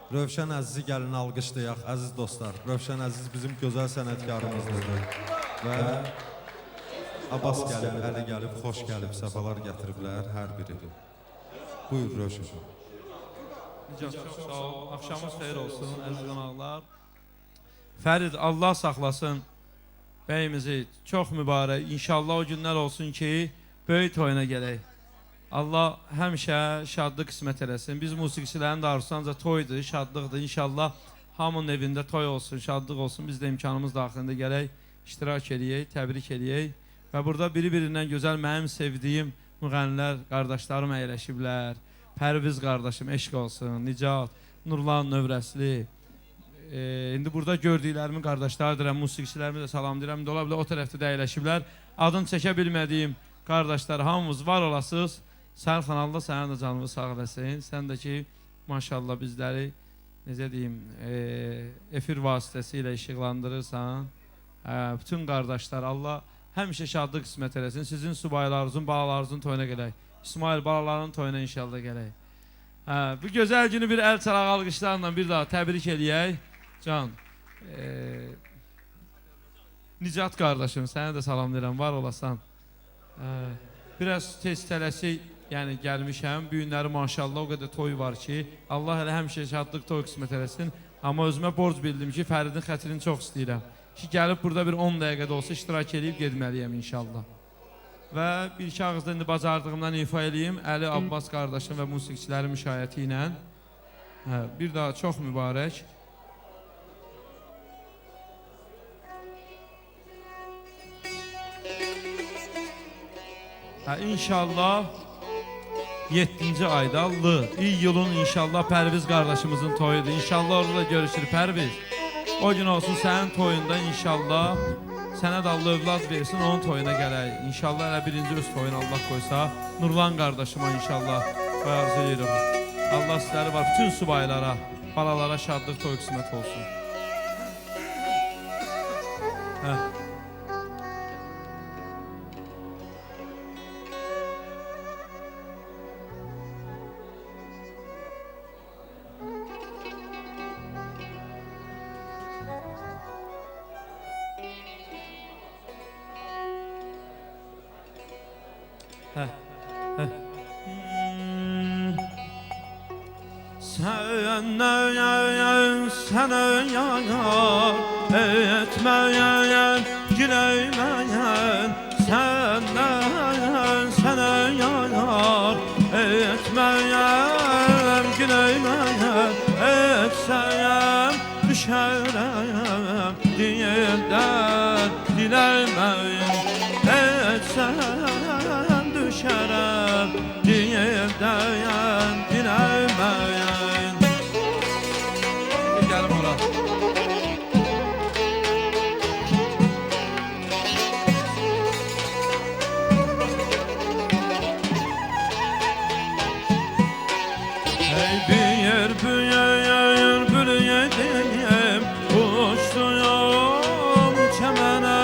Rövşən Əzizi gəlin alqışlayaq, əziz dostlar. Rövşən Əziz bizim gözəl sənətkarımızdır. Və Abbas gəlib, Əli gəlib, xoş gəlib, səfalar gətiriblər hər biri. Buyur Rövşən. Nicat, çox sağ ol. Axşamınız xeyir olsun, əziz qonaqlar. Fərid, Allah saxlasın bəyimizi, çox mübarək. İnşallah o günlər olsun ki, böyük toyuna gələk. Allah həmişə şadlıq qismət eləsin. Biz musiqiçilərin də arzusu ancaq toydur, şadlıqdır. İnşallah hamının evində toy olsun, şadlıq olsun. Biz də imkanımız daxilində gələk, iştirak eləyək, təbrik eləyək. Və burada biri-birindən gözəl mənim sevdiyim müğənnilər, qardaşlarım əyləşiblər. Pərviz qardaşım, eşq olsun, Nicat, Nurlan Növrəsli. İndi burada gördüklərimin qardaşlarıdır, musiqiçilərimi də salam deyirəm. İndi ola bilər o tərəfdə də əyləşiblər. Adını çəkə bilmədiyim qardaşlar, hamımız var olasınız. Sərxan Allah sənə də canımı sağ eləsin. Sən də ki, maşallah bizləri, necə deyim, efir vasitəsilə işıqlandırırsan. Bütün qardaşlar, Allah həmişə şadlıq qismət eləsin. Sizin subaylarınızın, balalarınızın toyuna gələk. İsmail balalarının toyuna inşallah gələk. Bu gözəl günü bir əl çalaq alqışlarla bir daha təbrik eləyək. Can, Nicat qardaşım, sənə də salam deyirəm, var olasan. Biraz tez tələsik, yəni gəlmişəm. Bu günləri maşallah o qədər toy var ki, Allah elə həmişə şadlıq toy qismət eləsin. Amma özümə borc bildim ki, Fəridin xətrini çox istəyirəm. Ki, gəlib burada bir 10 dəqiqədə olsa iştirak edib gedməliyəm inşallah. Və bir iki ağızda indi bacardığımdan ifa eləyim. Əli Abbas qardaşım və musiqiçilərin müşayiəti ilə. Bir daha çox mübarək. İnşallah 7-ci ayda iyulun inşallah Pərviz qardaşımızın toyudur. İnşallah orada da görüşür Pərviz. O gün olsun sənin toyunda inşallah sənə də Allah övlad versin, onun toyuna gələk. İnşallah elə birinci öz toyunu Allah qoysa. Nurlan qardaşıma inşallah toy arzu edirəm. Allah sizləri var, bütün subaylara, balalara şadlıq toy qismət olsun. Sənə yar etməyən, güləyməyən, sənə yar etməyən, güləyməyən, etsəyəm, düşərəm, deyirdən, diləyməyən, etsəm, düşərəm, deyirdən, diləyməyən. Gəlim ora. Bir büyür bürüyedim, uçduyum çəmənə.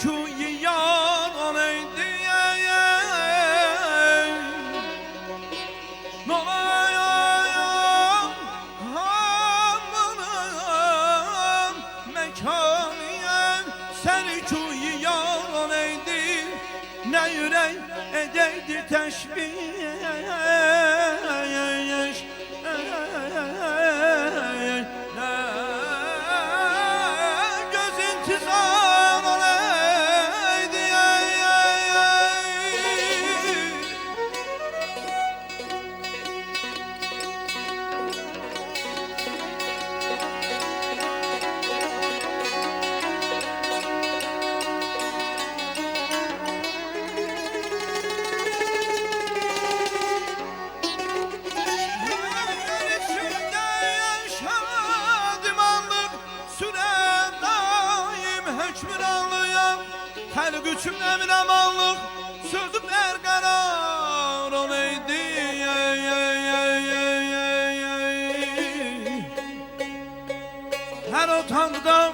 kuyu yar olaydı Nolayam hamının mekaniyem Seni kuyu yar olaydı Ne yürek edeydi teşbih Her güçüm eminamanlık sözüm erkarar olaydı Her otanda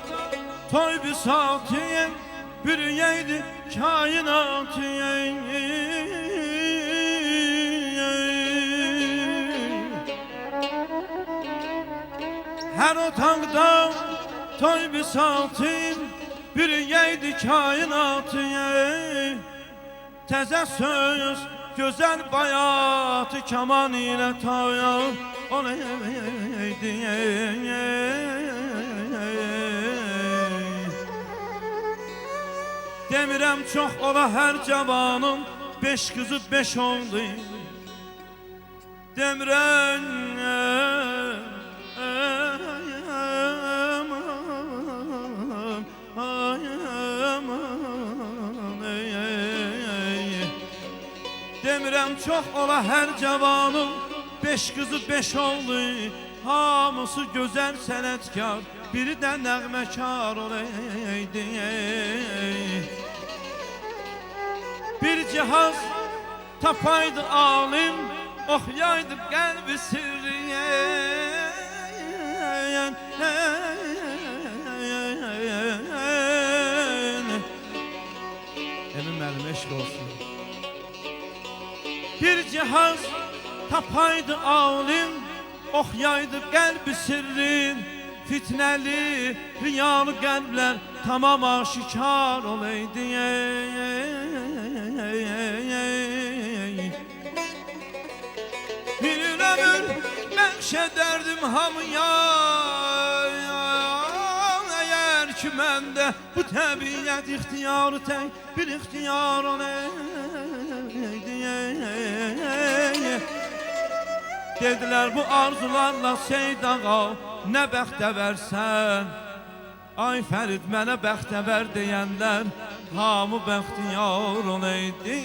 toy bir saati bürüyeydi kainatı Her otanda toy bir saati bir yeydi kainatı Təzə söz, gözəl bayatı Kaman ilə taya olaydı Demirəm çox ola hər cavanın Beş qızı beş oldu Demirəm Demirəm çox ola hər cavanın Beş qızı beş oldu Hamısı gözəl sənətkar Biri də nəğməkar olaydı Bir cihaz tapaydı alim Oxuyaydı qəlbi sirriyen Emin mənim eşq olsun Bir cihaz tapaydı alim Oxuyaydı qəlbi sirrin Fitnəli, riyalı qəlblər Tamam aşikar olaydı Bir ömür bəxş edərdim hamıya Əgər ki məndə bu təbiyyət ixtiyarı tək Bir ixtiyar olaydı Dedilər bu arzularla Seyid ağa Nə bəxtəvərsən Ay Fərid mənə bəxtəvər deyənlər Hamı bəxtiyar olaydı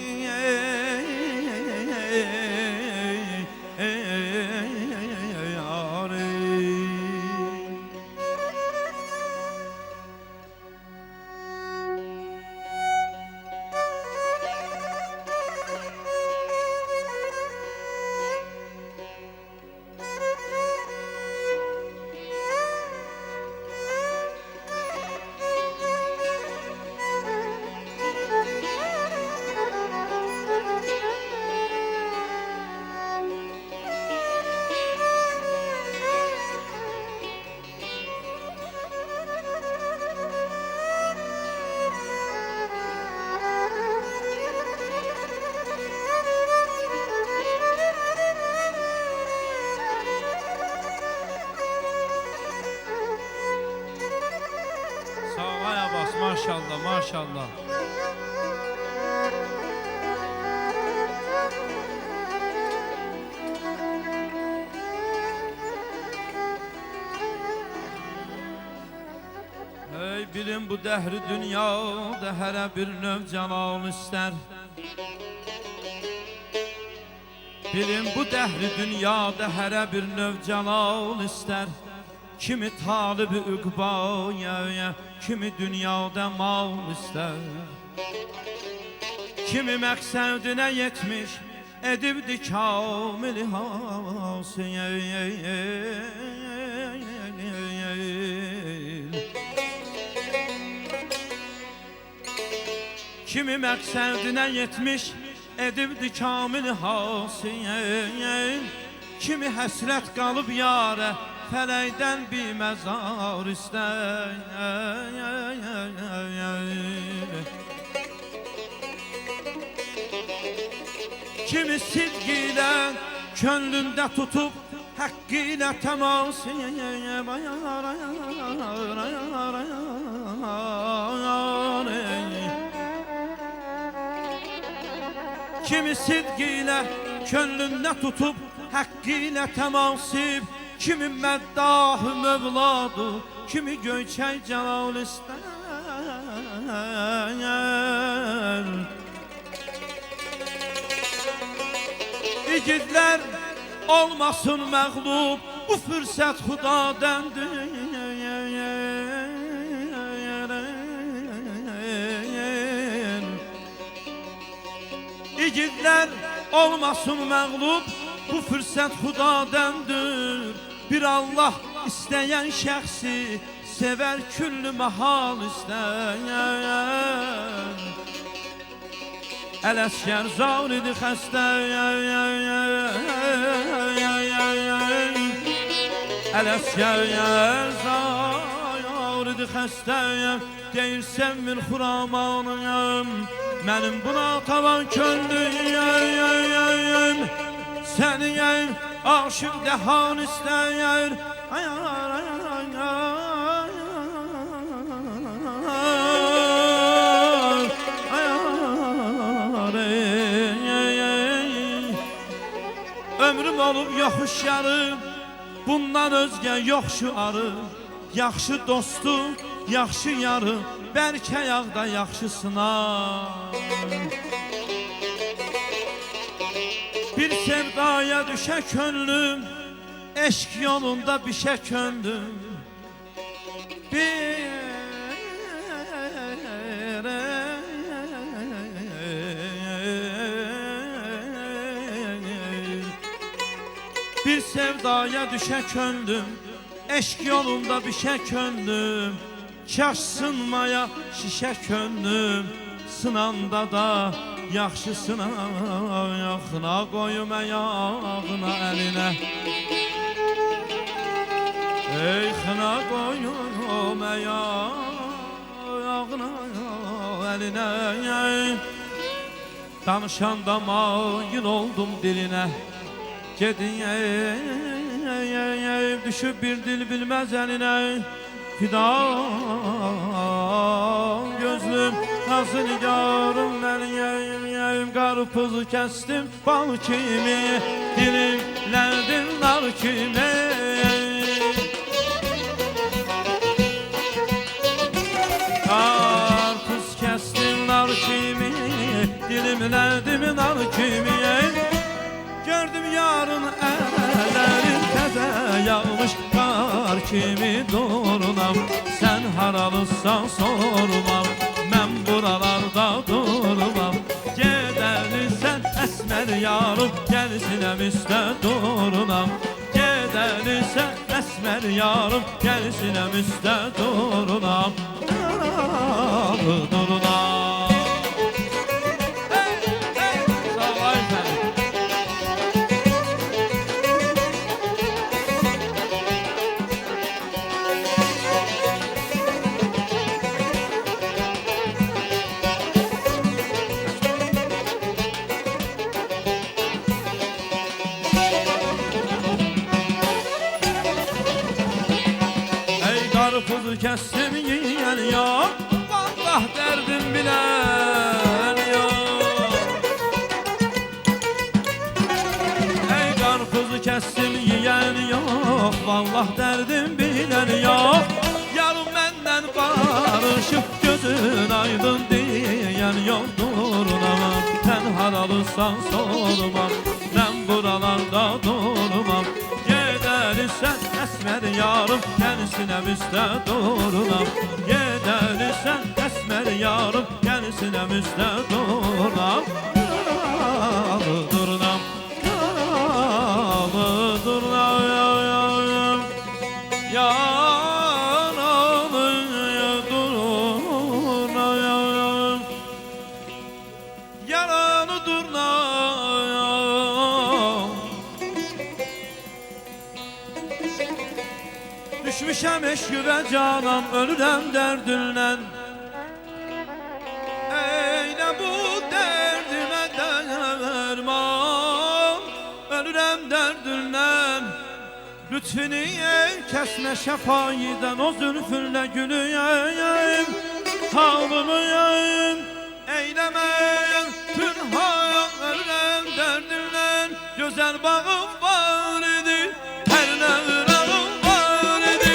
Maşallah, maşallah. Hey bilin bu dəhri dünyada hərə bir növ cəlal istər. Bilin bu dəhri dünyada hərə bir növ cəlal istər. Kimi talibi üqbaya, kimi dünyada mal istər. Kimi məqsədinə yetmiş, edibdi kamil hasil. kimi məqsədinə yetmiş edibdi kamil hasil. Kimi həsrət qalıb yarə fələkdən bir məzar istəyir. Kimi sidq ilə könlündə tutub haqqı ilə təmas kimi sidq ilə könlündə tutub haqqı ilə təmasib, kimi məddahı mövladı, kimi göyçək cəlal istər. İgidlər olmasın məğlub, bu fürsət xudadəndir. İgidlər olmasın məğlub, bu fürsət xudadəndir. Bir Allah istəyən şəxsi sevər, küllü mahal istəyər. Ələskər zar idi xəstə, Ələskər zar idi xəstə, deyirsən min xuramanıyım, mənim buna tavan könlüyüm, səniyəm aşıq dəhan istəyər. Ömrüm olub yoxuş yarım, bundan özgə yox şüarı. Yaxşı dostu, yaxşı yarı, bəlkə yağda yaxşısına. Bir sevdaya düşə könlüm, eşq yolunda bişə könlüm. Bir sevdaya düşə könlüm, eşq yolunda bişə könlüm. Kaş sınmaya şişə könlüm, sınanda da yaxşısına, yaxına qoyum ayağına əlinə. Ey xına qoyum ayağına əlinə. Danışanda mayın oldum dilinə. Gedin düşüb bir dil bilməz əlinə. Fidan gözlüm, nazlı nigarım mənim, qarpuzu kəstim bal kimi, dilimlərdim nar kimi. Qarpuz kəstim nar kimi, dilimlərdim nar kimi. Gördüm yarın əllərin təzə yağmış qar kimi durunam. Sən haralısan sormam, mən buralarda durmam. Gedəlisən əsmər yarım, gəlsinəm üstə durunam. Gedəlisən əsmər yarım, gəlsinəm üstə durunam. Durunam. Karpuzu kestim yiyen yok, vallah derdim bilen yok. Ey karpuzu kestim yiyen yok, vallah derdim bilen yok. Yarım benden barışıp gözün aydın diyen yok. Durunamam, sen haralısan sormam, ben buralarda durmam. Gedəlisən əsmər yarım, gəlsinəm üstə durunam. Gedəlisən əsmər yarım, gəlsinəm üstə durunam. Durunam, durunam, yaralı durunam. Düşmüşəm eşqüvə canan, ölürəm dərdinlə. Eylə bu dərdimə dərman, ölürəm dərdinlə. Lütfini kəsmə şəfayiden, o zülfünlə gülüyəm, halımı yayım. Eyləməyəm tün hayat, ölürəm dərdinlə. Gözəl bağım var idi, hər nəvrağım var idi.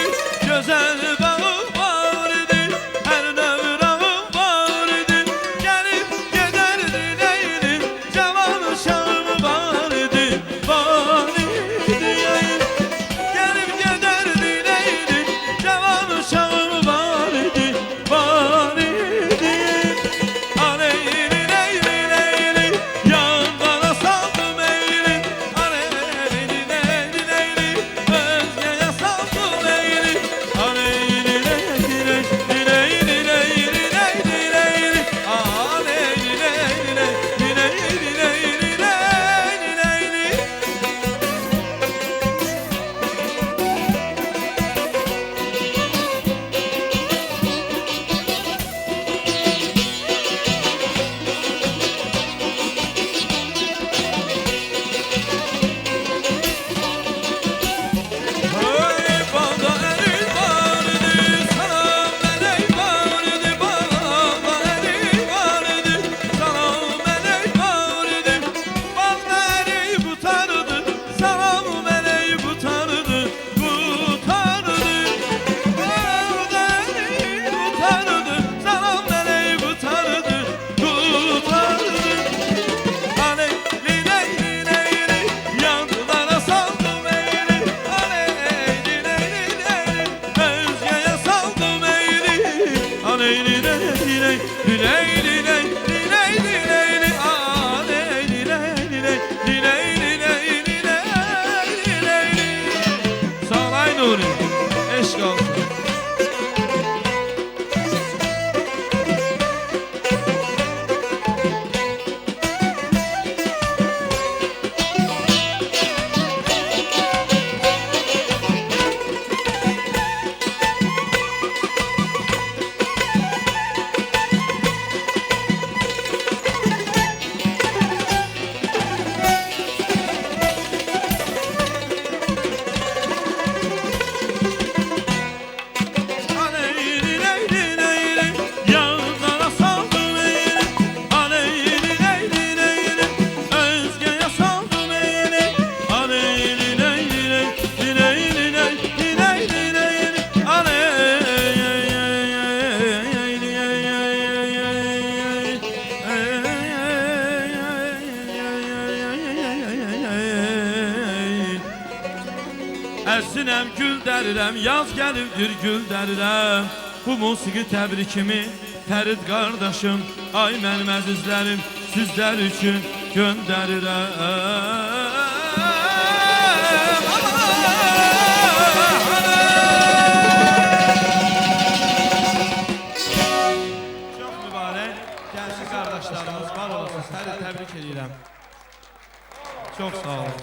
Gözəl bağım var idi, hər nəvrağım var idi. Gəlib gedərdi neydim, cavan uşağım var idi, var idi. Gəlib gedərdi neydim, cavan uşağım var idi, var idi. Eşq olsun. Əsinəm gül dərirəm, yaz gəlibdir gül dərirəm. Bu musiqi təbrikimi Fərid qardaşım, ay mənim əzizlərim, sizlər üçün göndərirəm. Çox mübarək, gəlsin qardaşlarımız, var olasınız, Fərid təbrik edirəm. Çox sağ olun.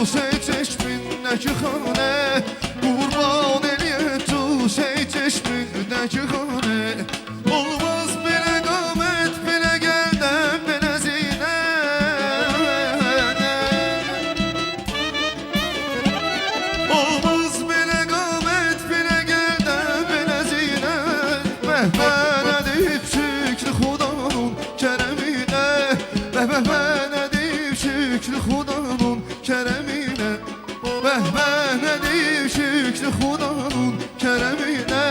şey çeşmindeki hane Kurban eliye tu şey çeşmindeki hane Olmaz bile kamet bile gelden bile zine Olmaz bile kamet bile gelden bile zine Mehmene deyip şükrü Xudanın keremine Mehmene deyip şükrü Xudanın keremine Mehmene deyip şükrü Xudanın keremine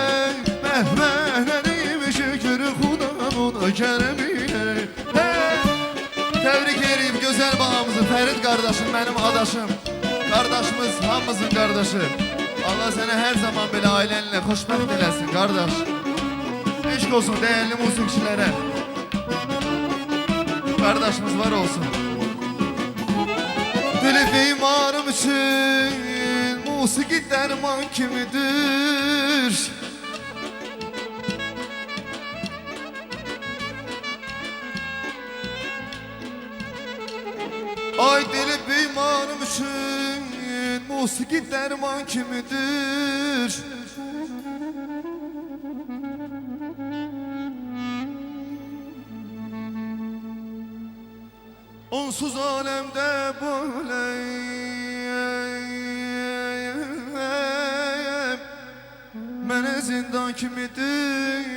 Mehmene deyip şükrü Xudanın keremine Tebrik edeyim güzel bağımızı Ferit kardeşim benim adaşım Kardeşimiz hamımızın kardeşi Allah seni her zaman böyle ailenle hoşbəxt eləsin kardeş Eşk olsun değerli musikçilere Kardeşimiz var olsun Dili bimarım için musiki derman kimidir Ay dili bimarım için musiki derman kimidir Onsuz alemde böyle Mene zindan kimidir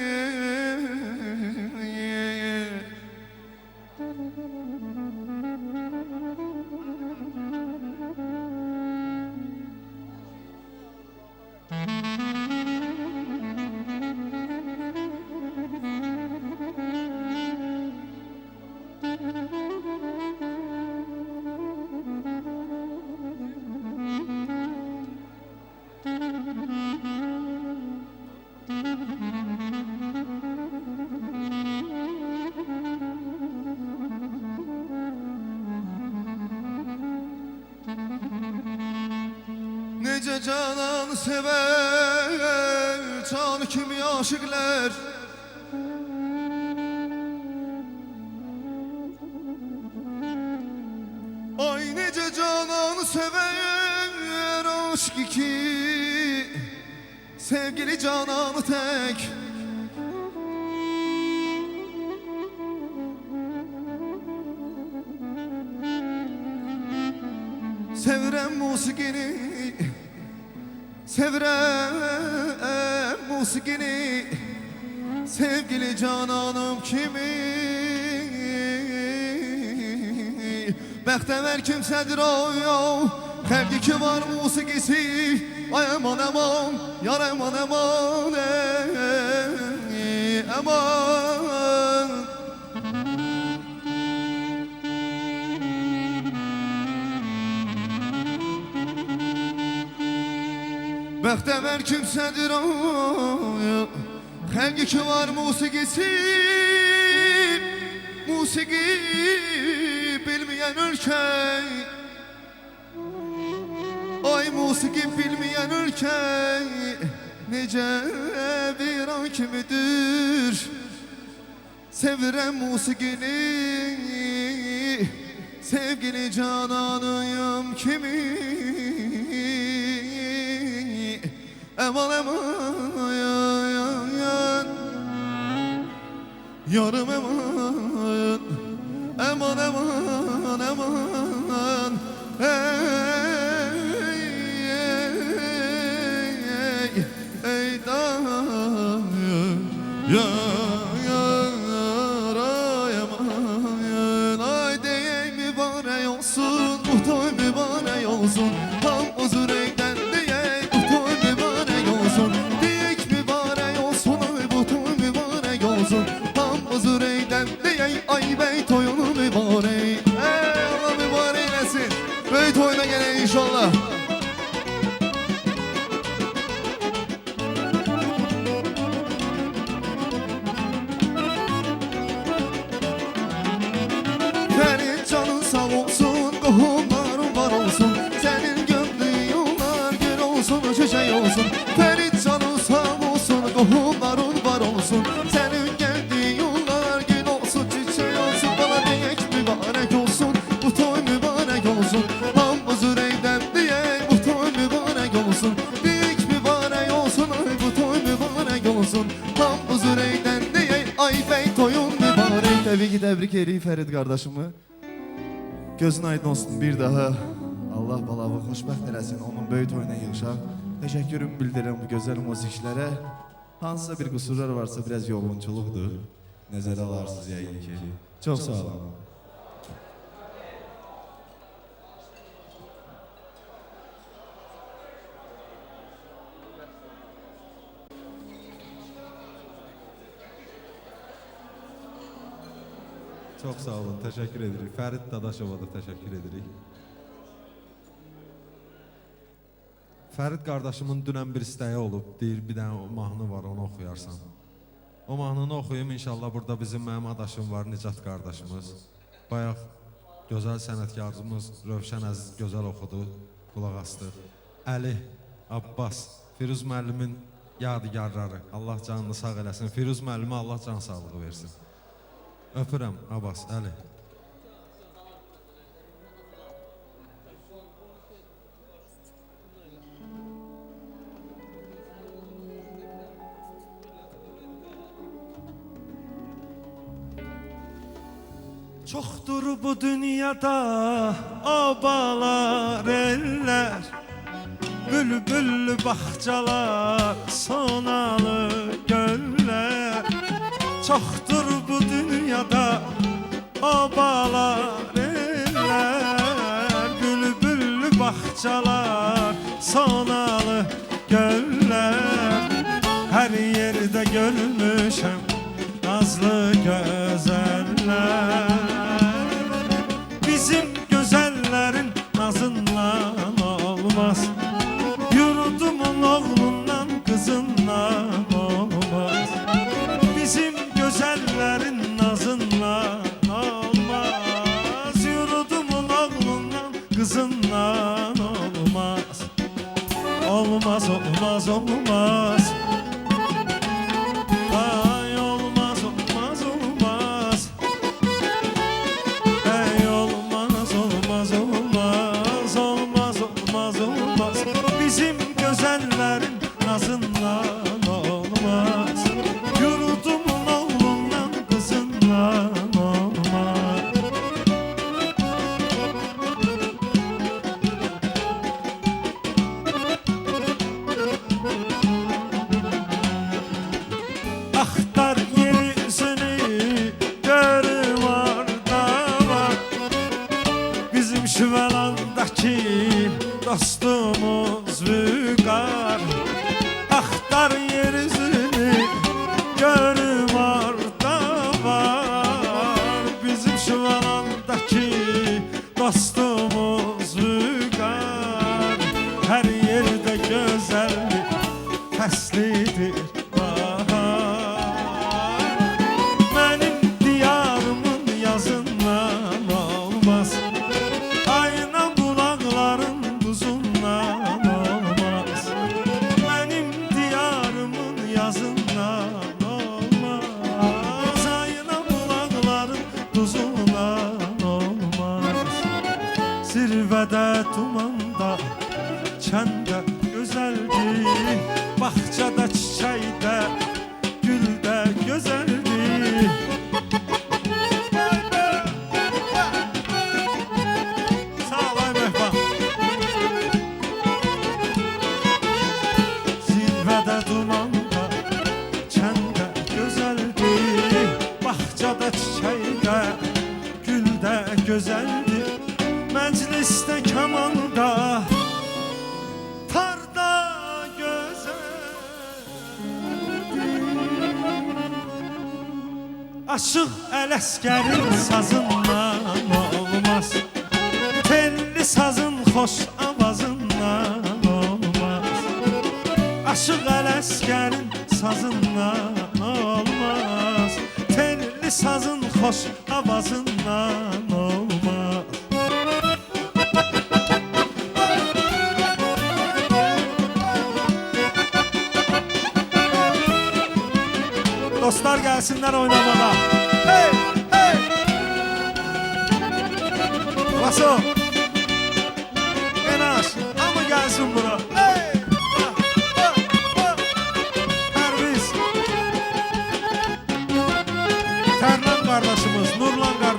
Nece canan sever can kimi aşıklar Ay nece canan sever aşk ki Sevgili cananı tek Sevirem musikini Sevirem musikini Sevgili cananım kimi Bəxtəvər kimsədir o Xəlqi ki var musikisi Ay aman aman Yar aman aman Aman Bəxtəvər kimsədir o Xəlqi ki var musikisi Musiki bilmeyen ülke Ay musiki bilmeyen ülke Nece bir an kimidir Sevirem musikini Sevgili cananıyım kimi Aman aman yan Yarım aman Aman aman aman Ey dağ ya yaray aman Ay diyey mübarek olsun bu toy mübarek olsun Tam huzur eyden diyey bu toy mübarek olsun Diyek mübarek olsun ay bu toy mübarek olsun Tam huzur eyden diyey ay bey toyunu mübarek Allah mübarek eylesin Bey toyuna gene inşallah Ferit canın sağ olsun, kohumların var olsun Senin gömdüğün yollar gül olsun, çiçek olsun Ferit canın sağ olsun, kohumların var olsun Senin geldiğin yollar gül olsun, çiçek olsun Bana diyek mübarek olsun, bu toy mübarek olsun Tam huzur eyden təbrik edirik Fərid qardaşımı. Gözün aydın olsun bir daha. Allah balavı xoşbəxt eləsin, onun böyük toyuna yığışaq. Təşəkkürümü bildirirəm bu gözəl musiqiçilərə. Hansısa bir qüsurlar varsa biraz yorğunçuluqdur. Nəzərə alarsınız yəqin ki. Çox sağ olun. Çox sağ olun, təşəkkür edirik. Fərid Dadaşova da təşəkkür edirik. Fərid qardaşımın dünən bir istəyi olub, deyir bir dənə mahnı var, onu oxuyarsan. O mahnını oxuyum inşallah. Burada bizim mənim adaşım var, Nicat qardaşımız. Bayaq gözəl sənətkarımız Rövşən Əziz gözəl oxudu, qulaq astıq. Əli, Abbas, Firuz müəllimin yadigarları, Allah canını sağ eləsin. Firuz müəllimə Allah can sağlığı versin. Öpürəm Abbas, Əli. Çoxdur bu dünyada obalar eller, bülbüllü baxcalar, sonalı göller. Çoxdur bu dünyada obalar eller, bülbüllü baxcalar, sonalı göller. Hər yerdə görmüşəm nazlı gözəller. Bizim gözəllərin nazından olmaz, yurdumun oğlundan qızından olmaz. Bizim gözəllərin nazından olmaz, yurdumun oğlundan qızından olmaz. Olmaz, olmaz, olmaz. Ay olmaz, olmaz, olmaz. Ey olmaz, olmaz, olmaz. Olmaz, olmaz, olmaz. Bizim gözəllərin nazından olmaz, yurdumun oğlundan qızından olmaz. Axtar yeryüzünü, görüm orada var bizim Şüvəlandakı dostumuz Vüqar. Axtar yeryüzünü, görüm orada var bizim Şüvəlandakı dostumuz Vüqar. Hər yerdə gözəllik fəslidir bahar. Mənim diyarımın yazından olmaz, ayna bulaqların buzundan olmaz. Mənim diyarımın yazından olmaz, ayna bulaqların buzundan olmaz. Zirvədə tumanda, kəndə gözəldir, bağçada çiçəkdə, güldə gözəldir. Sağ ol ay Mehman. Zirvədə dumanda, kəndə gözəldir, bağçada çiçəkdə, güldə gözəldir. Məclisdə kamanda, tarda Aşıq Ələsgərin sazından olmaz, telli sazın xoş avazından olmaz. Aşıq Ələsgərin sazından olmaz, telli sazın xoş avazından olmaz. Dostlar gelsinler oynamada. Hey, hey. Vaso. Enaş, ama gelsin bura. Hey. Perviz. Terlan kardeşimiz, Nurlan kardeşimiz.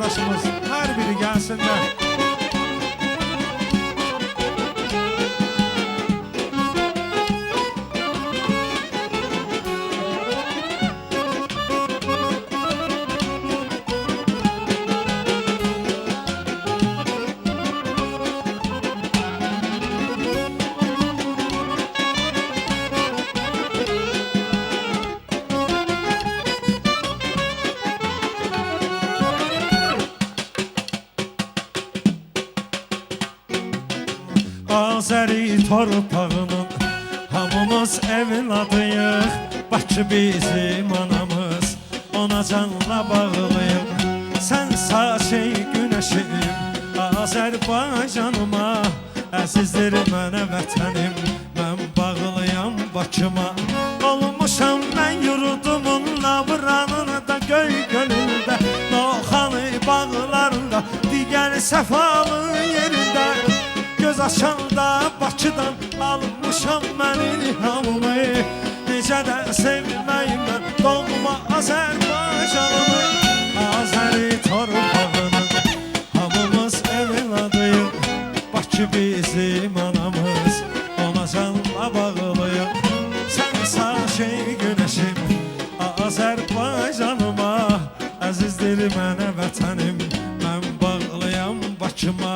Azəri torpağının hamımız evladıyıq. Bakı bizim anamız, ona canla bağlıyıq. Sən saçı günəşim, Azərbaycanıma, əzizdir mənə vətənim, mən bağlıyam Bakıma. Olmuşam mən yurdumun labranında, göy gönüldə, Noxanı bağlarında, digər səfalı yerində. Göz açanda Bakıdan almışam mən ilhamımı, necə də sevməyim mən doğma Azərbaycanımı. Azəri torpağının hamımız evladıyıq. Bakı bizim anamız, ona canla bağlıyıq. Sən saçı günəşim, Azərbaycanıma, əzizdir mənə vətənim, mən bağlıyam Bakıma.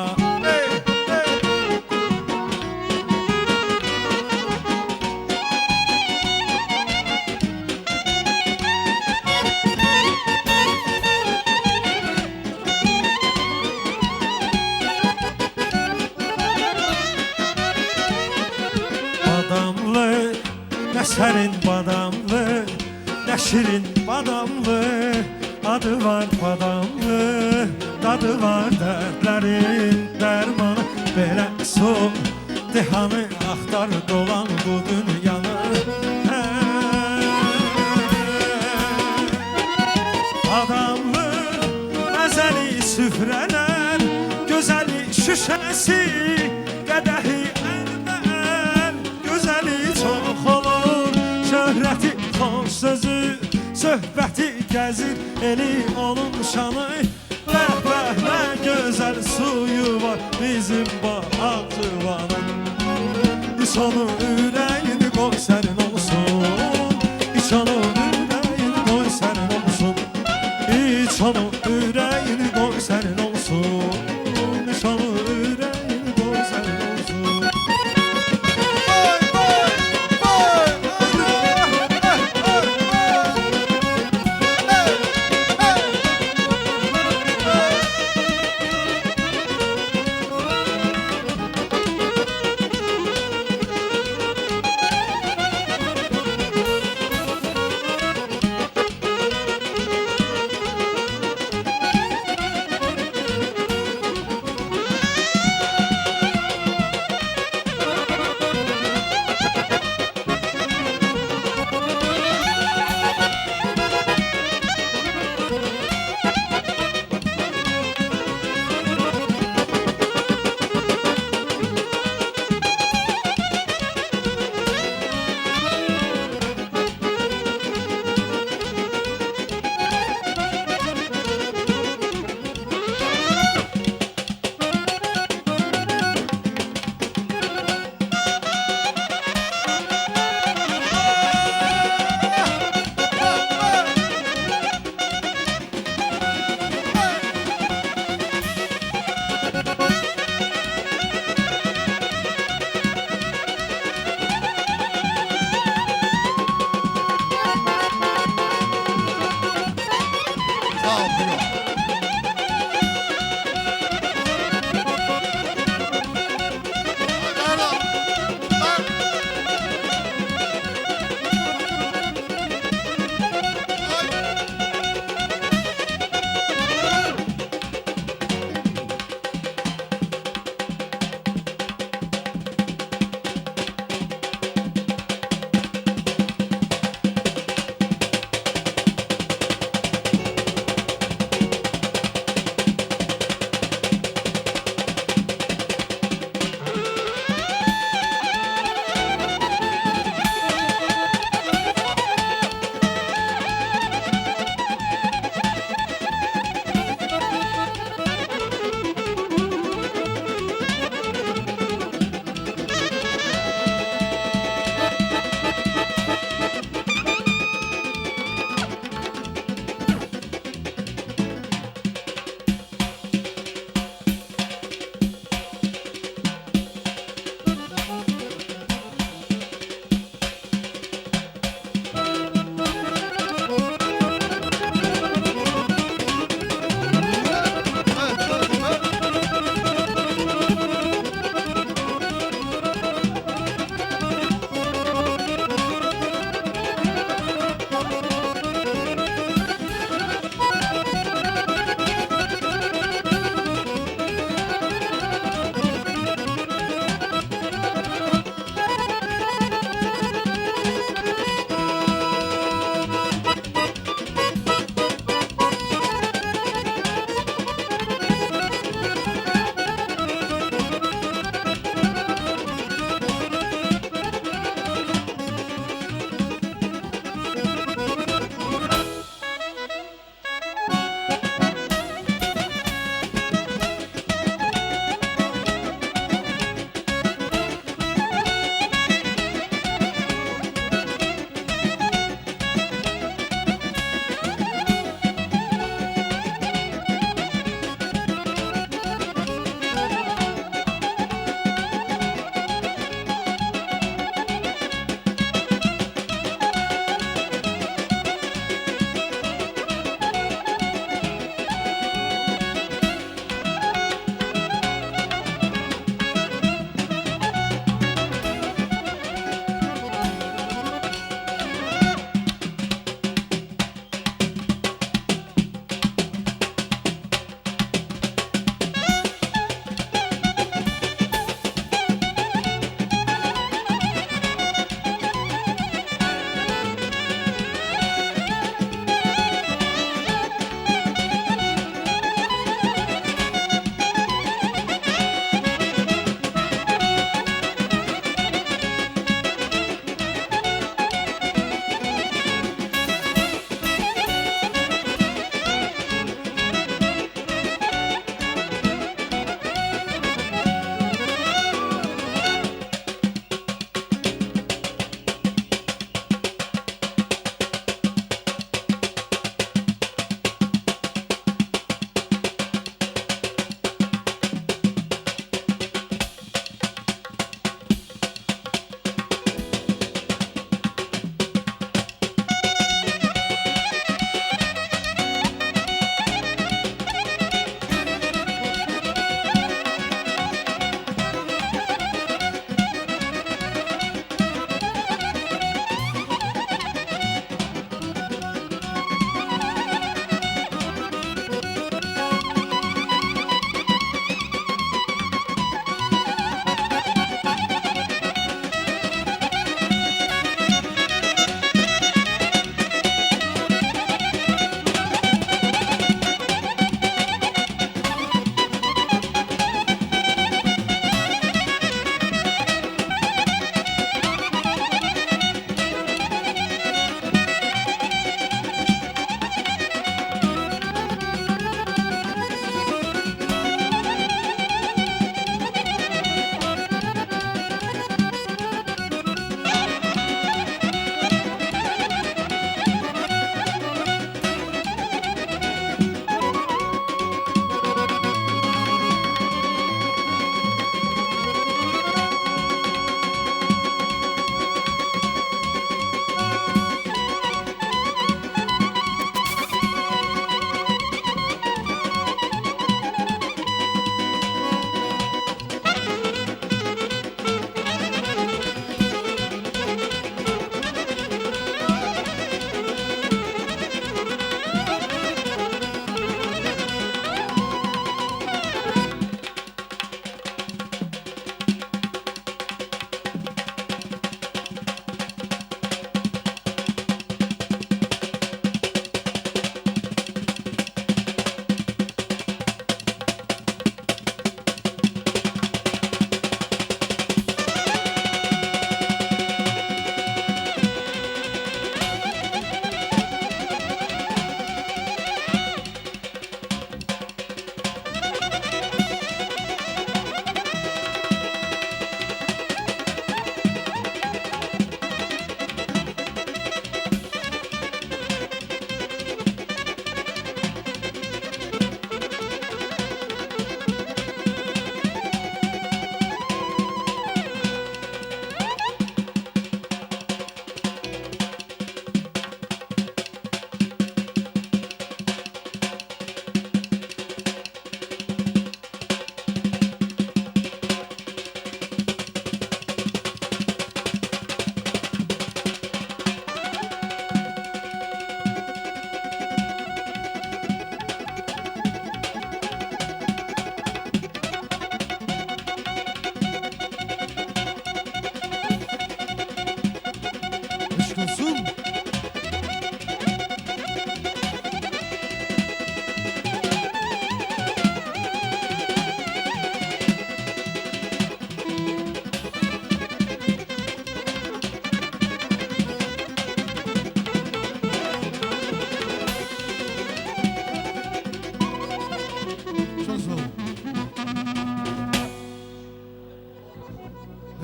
Badamlı, nə sərin badamlı, nə şirin badamlı, adı var badamlı, dadı var dərdlərin dərmanı. Belə su dehanı axtar dolan bu dünyanı. Badamlı, məzəli süfrələr, gözəli şüşəsi, qədəhi çox olur, şöhrəti xoş sözü, söhbəti gəzir eli onun şanı. Bəh bəh nə gözəl suyu var bizim Bağcıvanın. İç onun ürəyini qoy sənin olsun, İç onun ürəyini qoy sənin olsun, İç onun ürəyini qoy sənin olsun, İç onun ürəyini qoy sənin olsun.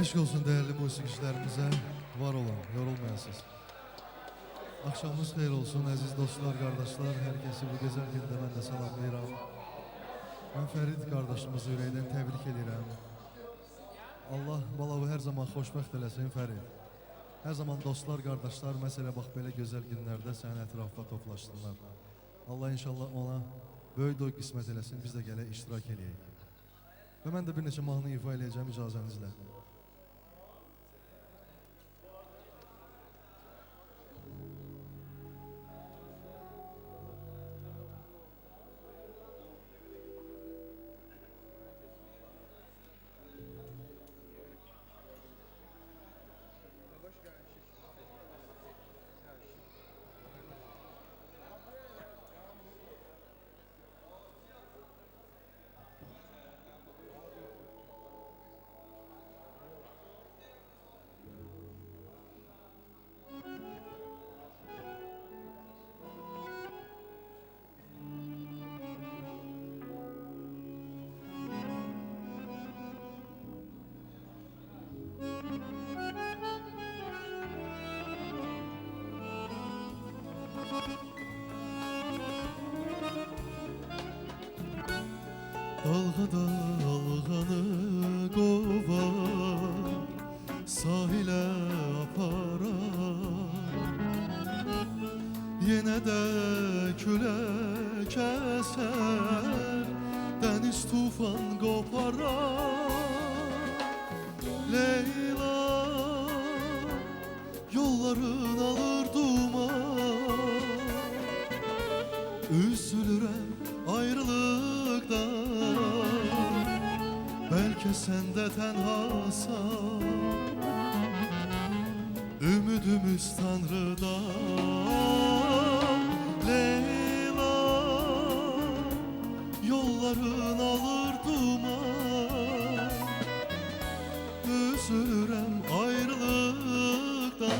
Eşq olsun değerli musiqiçilərimizə, var olun, yorulmayasınız. Akşamınız xeyir olsun, əziz dostlar, qardaşlar, hər kəsi bu gözəl gündə mən də salamlayıram. Mən Fərid qardaşımızı ürəkdən təbrik edirəm. Allah balavı hər zaman xoşbəxt eləsin Fərid. Hər zaman dostlar, qardaşlar, məsələ bax belə gözəl günlərdə sənin ətrafda toplaşsınlar. Allah inşallah ona böyük doy qismət eləsin, biz də gələk iştirak eləyək. Və mən də bir neçə mahnı ifa eləyəcəm icazənizlə. Dalga dalganı kovar, sahile aparar. Yine de külek eser, deniz tufan koparar. Leyla yolların alır duman, üzülürem ayrılıktan. Belki sen de tenhasan, ümidimiz Tanrı'dan. Leyla yolların alır duman, üzülürem ayrılıktan.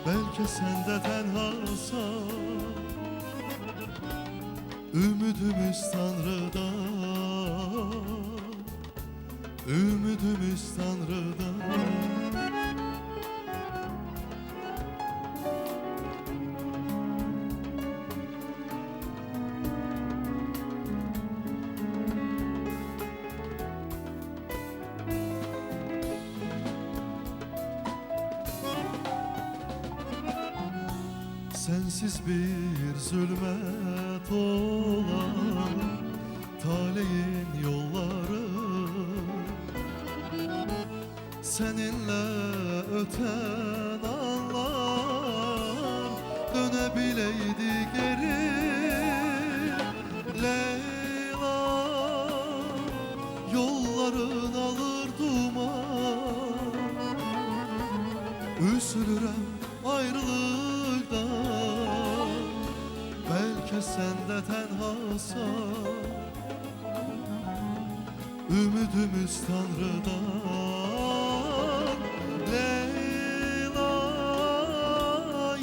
Belki sen de tenhasan, ümidimiz Tanrı'dan, ümidimiz Tanrı'dan. Sensiz bir zulmet olan taleyin yolları, seninle öten anlar dönebileydi geri. Leyla yolların alır duman, üzülürem ayrılıktan. Belki sen de tenhasan, ümidimiz Tanrı'dan. Leyla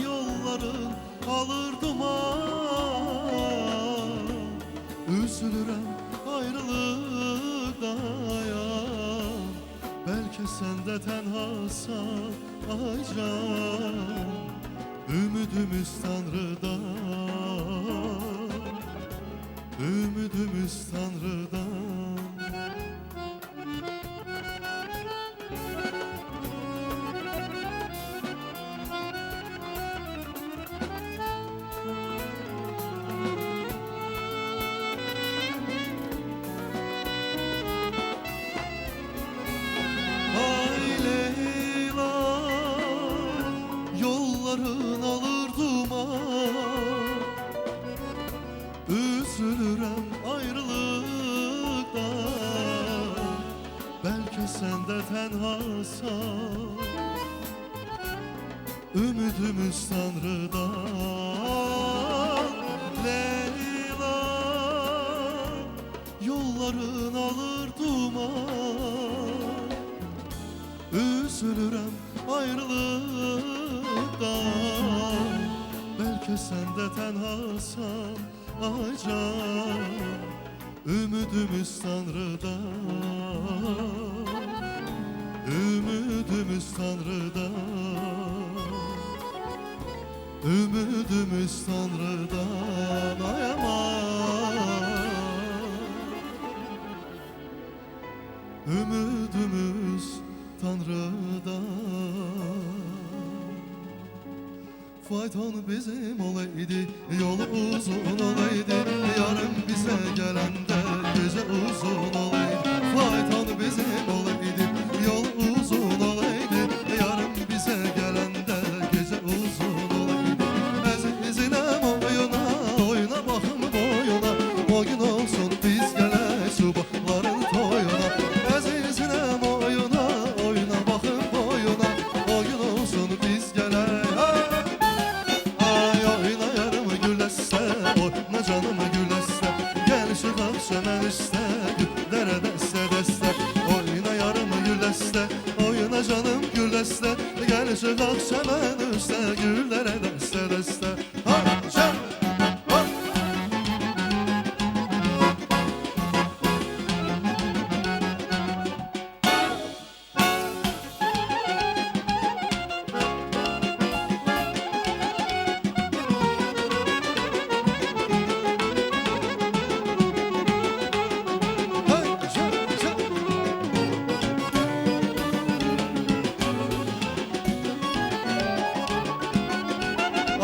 yolların alır duman, üzülürem ayrılıktan. Belki sen de tenhasan, ay can, ümidimiz Tanrı'dan, ümidimiz Tanrı'dan. Ay Leyla yolların alır duman, üzülürem ayrılıktan. Belki sen de tenhasan, ümidimiz Tanrı'dan. Leyla yolların alır duman, üzülürem ayrılıktan. Belki sen de tenhasan, ay can, ümidimiz Tanrı'dan, Tanrıdan, ümidimiz Tanrıdan. Ay aman, ümidimiz Tanrıdan. Fayton bizim olaydı, yolu uzun olaydı. Yarın bize gelende gece uzun olaydı. Fayton bizim olaydı, yol uzun olaydı. Yarın bize gelende gece uzun olaydı. Əzizinem oyuna, oyuna bakım boyuna. O gün olsun biz gelek subahların toyuna. Əzizinem oyuna, oyuna bakım boyuna. O gün olsun biz gelek. Ay oyna yarım güləsə, oyna canım güləsə. Gəl çıxaq çəmən üstə, güllere dəstə dəstə. Oyna yarım güləsə, oyna canım güləsə. Gəl çıxaq çəmən üstə, güllere dəstə dəstə. Haça!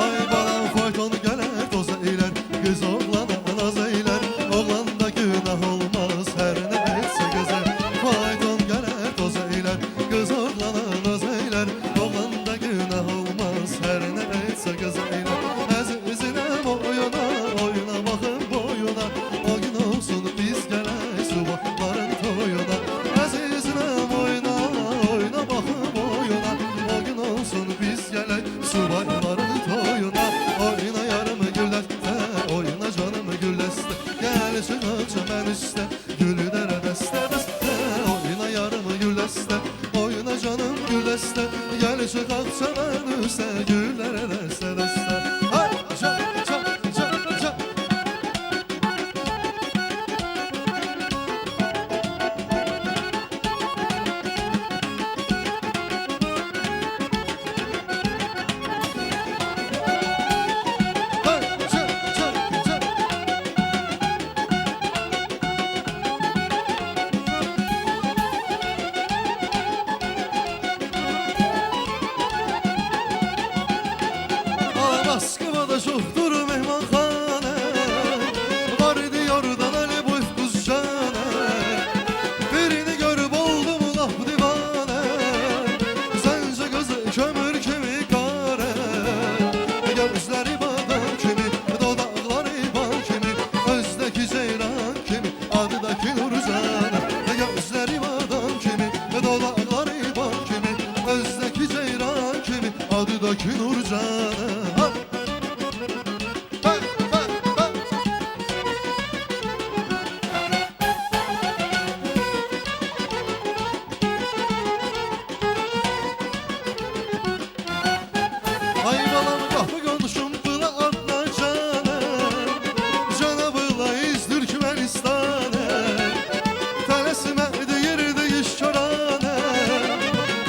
Ay balam fayton gələr, toz eylər. Qız oğlana naz eylər. Oğlanda günah olmaz, hər nə etsə gözəl. Fayton gələr, toz eylər. Qız oğlana naz eylər. Oğlanda günah olmaz, hər nə etsə gözəl. Əzizinem oyuna, oyuna baxın boyuna. O gün olsun biz gələk subahların toyuna. Əzizinem oyuna, oyuna baxın boyuna. O gün olsun biz gələk subahların toyuna. Oyna yarım güləstə, oyna canım güləstə. Gəl çıxaq çəmən üstə, güllərə dəstə dəstə. Oyna yarım güləstə, oyna canım güləstə. Gəl çıxaq çəmən üstə, güllərə dəstə dəstə. Ay can can can can. Ay can can can. Moskvada çoxdur mehmanxana. Var idi yordan Ali boy quzcana. Birini görüb oldum laf divane. Səncə qızı kömür kimi qara. Gözləri badam kimi, dodaqları bal kimi. Özdəki ceyran kimi, adıdaki Nurcan. Gözləri badam kimi, dodaqları bal kimi. Özdəki ceyran kimi, adıdaki Nurcan. Ay balam qapı qonşum bıla adla cana. Cana bıla iz Türkmenistan'a. Tələsimə deyirdi iş körana.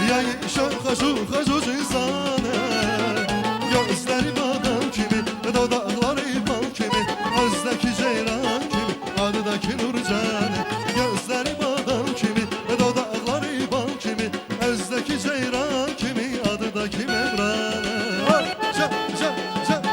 Yay şaxaşu xaşu insana. Gözləri badam kimi, dodaqları bal kimi. Özdəki ceyran kimi, adıdaki Nurcan. Gözləri badam kimi, dodaqları bal kimi. Özdəki ceyran kimi, adıdaki Mevran. Ay can can can.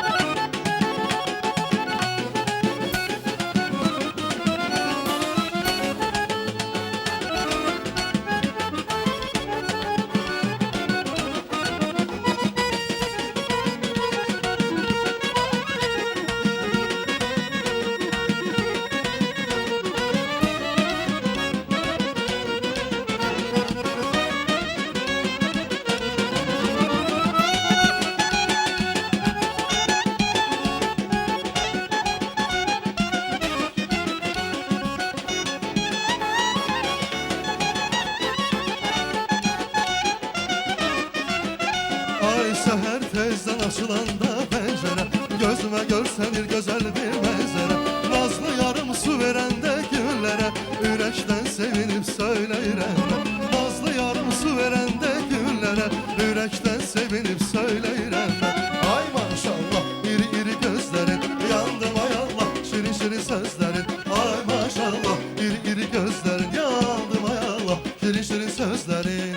Ay səhər tezdən açılanda pəncərə. Gözümə görsənir gözəl bir mənzərə. Nazlı yarım su verəndə güllərə. Ürəkdən sevinib söyləyirəm. Nazlı yarım su verəndə güllərə. sevinip söyleyirəm mən. Ay maşallah iri iri gözlərin, yandım ay Allah şirin şirin sözlərin. Ay maşallah iri iri gözlərin, yandım ay Allah şirin şirin sözlərin.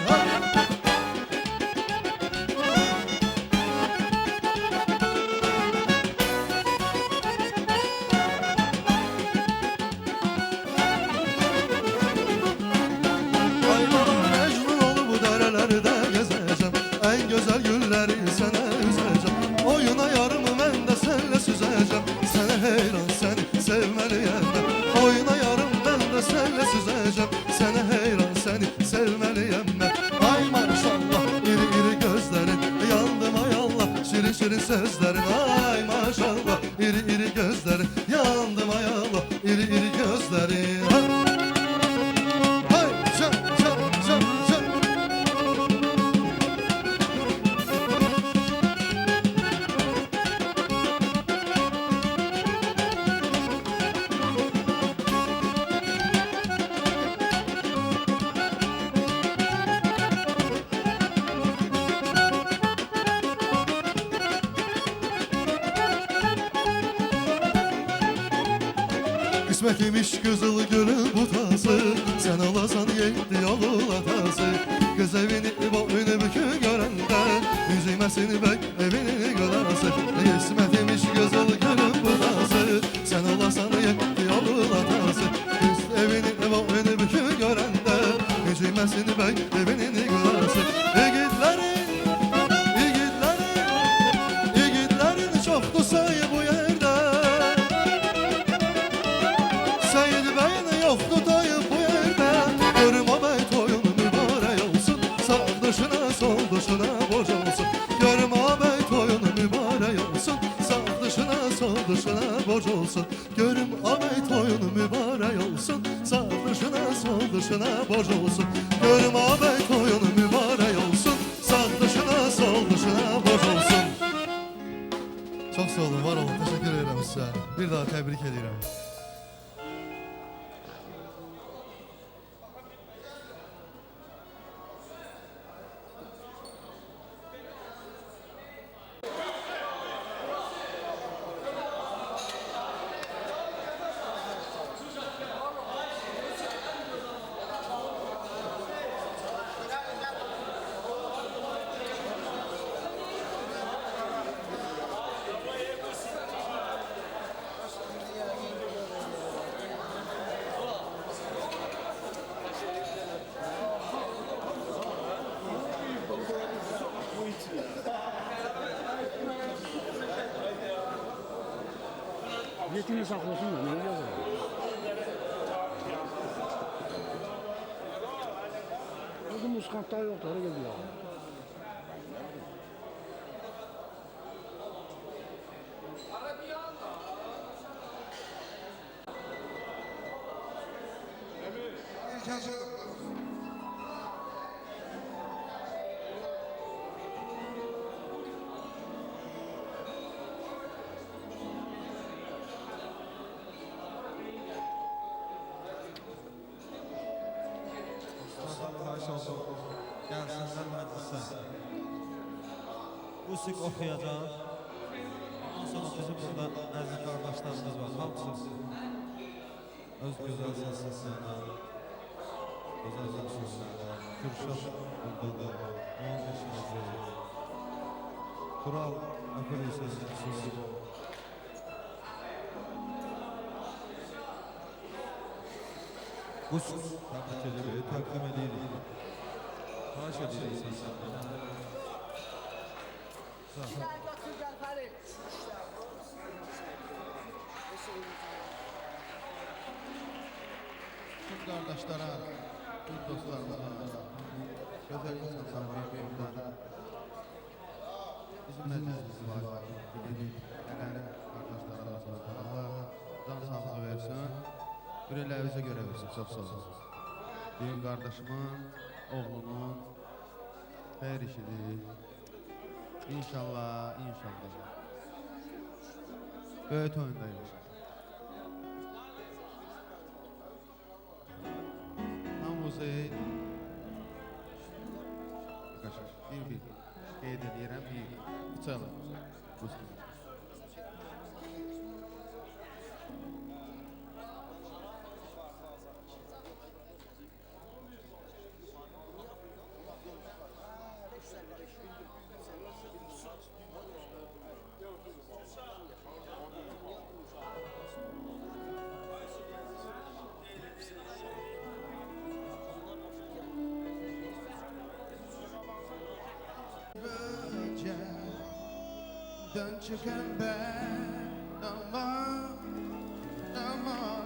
Ay bana mecnun olup bu derelerde gezeceğim, en güzel gülleri sana üzeceğim. Oyuna yarımı ben de senle süzeceğim, sana heyran seni sevmeliyim ben. Oyuna yarım ben de senle süzeceğim, sana heyran seni sevmeliyim ben. Ay maşallah iri iri gözlerin, yandım ay Allah şirin şirin sözlerin. Ay maşallah iri iri gözlerin, yandım ay Allah iri iri gözlerin. Hay can can can can. Kısmet imiş kızıl gülün butası, sen olasan yetti yolun atası. Kız evini boynu bükü görende, üzülmesin bek evini görası. Kısmet imiş kızıl gülün butası, sen olasan yetti yolun atası. Kız evini boynu bükü görende, üzülmesin bek evini görası. Yiğitlerin çoktu sayı bu yerde. Seyid Bey'in yoktu dayı bu yerde. Görüm o bey toyun mübarek olsun, sağ dışına sol dışına borç olsun. Görüm o bey toyun mübarek olsun, sağ dışına sol dışına borç olsun. Görüm o bey toyun mübarek olsun, sağ dışına sol dışına borç olsun. Görüm o bey toyun mübarek olsun, sağ dışına sol dışına borç olsun. Çok sağ olun, var olun, teşekkür ederim size. Bir daha tebrik ediyorum. Biletini saklıyorsun da ne yazar? Burada muskantlar yoktu, oraya geliyor. Gəlsinlər məclisə. Musiq oxuyacaq. Ondan sonra bizim burada əziz qardaşlarımız var. Hamısı öz gözəl səsində, gözəl səsində. Kürşat buradadır. Onun eşidəcək. Tural öpür səsində. Bu təqdim edirik. Xahiş edirik səndən. Tüm kardeşlere, tüm dostlarımıza, güzel insanlara burada bizim məclisimiz var. Gelen kardeşler arasında Allah can sağlığı versin. Yüreğlerinize göre versin. Çok sağ olun. Büyük kardeşimin, oğlunun xeyir işidir. İnşallah, inşallah. Böyük oyundaymış. Hamımızı bir qeyd edirəm. Bir çalın. Don't you come back no more, no more.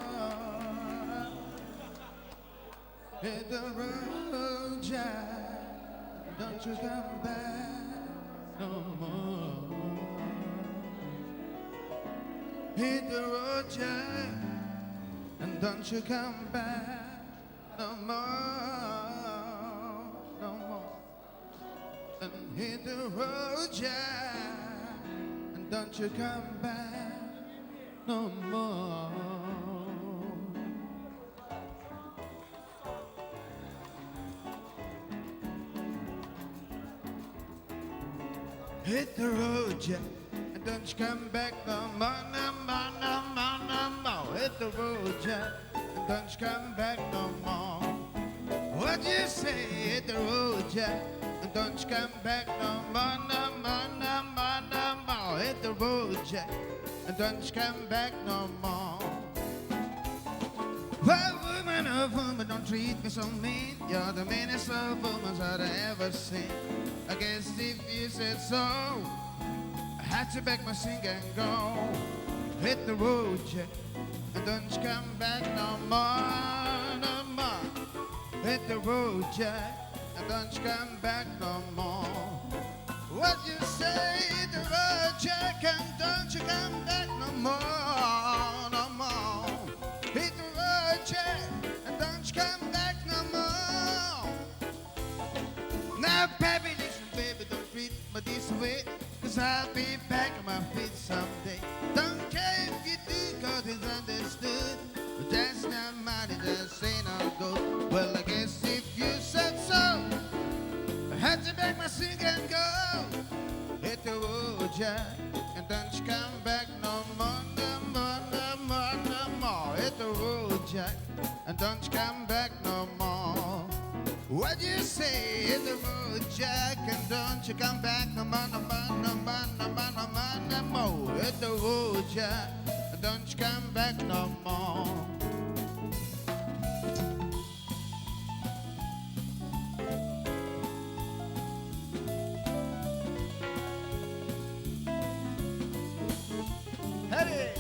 Hit the road, Jack. Don't you come back no more. Hit the road, Jack, and don't you come back no more, no more. And hit the road, Jack, and don't you come back no more. Hit the road, Jack, and don't you come back no more, no more, no more, no more. Hit the road, Jack, and don't you come back no more. What you say? Hit the road, Jack, and don't you come back no more, no more, no more, no more. Hit the road, Jack, and don't you come back no more. Well, woman, don't treat me so mean. You're the meanest of women I've ever seen. I guess if you said so, I had to back my sing and go. Hit the road, Jack, and don't you come back no more, no more. Hit the road, Jack, and don't you come back no more. What you say? Hit the road, Jack, and don't you come back no more, no more. Hit the road, Jack, and don't you come back no more. Now, baby, listen, baby, don't treat me this way, 'cause I'll be back on my feet someday. Don't care if you do, 'cause it's understood. But that's not money, just ain't no good. Well, I guess if you said so, I had to back my sing and go. Hit the road, Jack, and don't you come back no more, no more, no more, no more. Hit the road, Jack, and don't you come back no more. What you say? Hit the road, Jack, and don't you come back no more, no more, no more, no more, no more, no more. Hit the road, Jack, and don't you come back no more. Hey!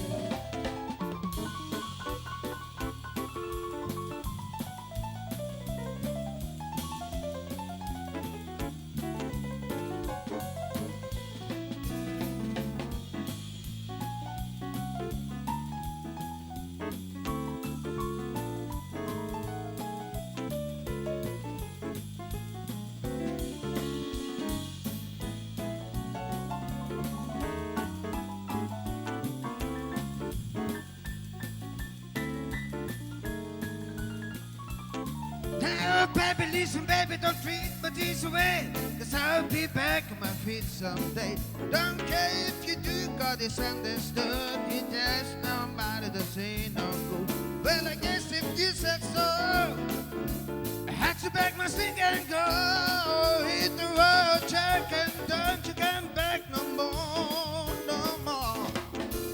Now, baby, listen, baby, don't treat me this way, 'cause I'll be back on my feet someday. Don't care if you do, 'cause it's understood. You just nobody to say no good. Well, I guess if you said so, I had to back my sing and go. Hit the road, Jack, and don't you come back no more, no more.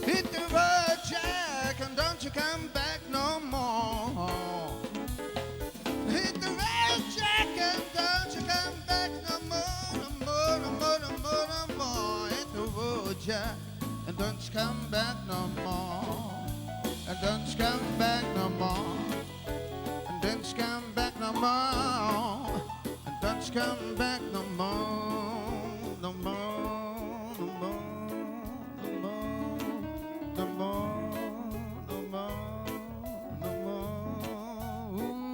Hit the road, Jack, and don't you come back no more. Hit the road, Jack, and don't you come back no more, no more, no more, no more, no more. Hit the road, Jack, and don't you come back no more. And don't you come back no more. And don't you come back no more. And don't you come back no more, no more, no more, no more, no more, no more, no more. Ooh.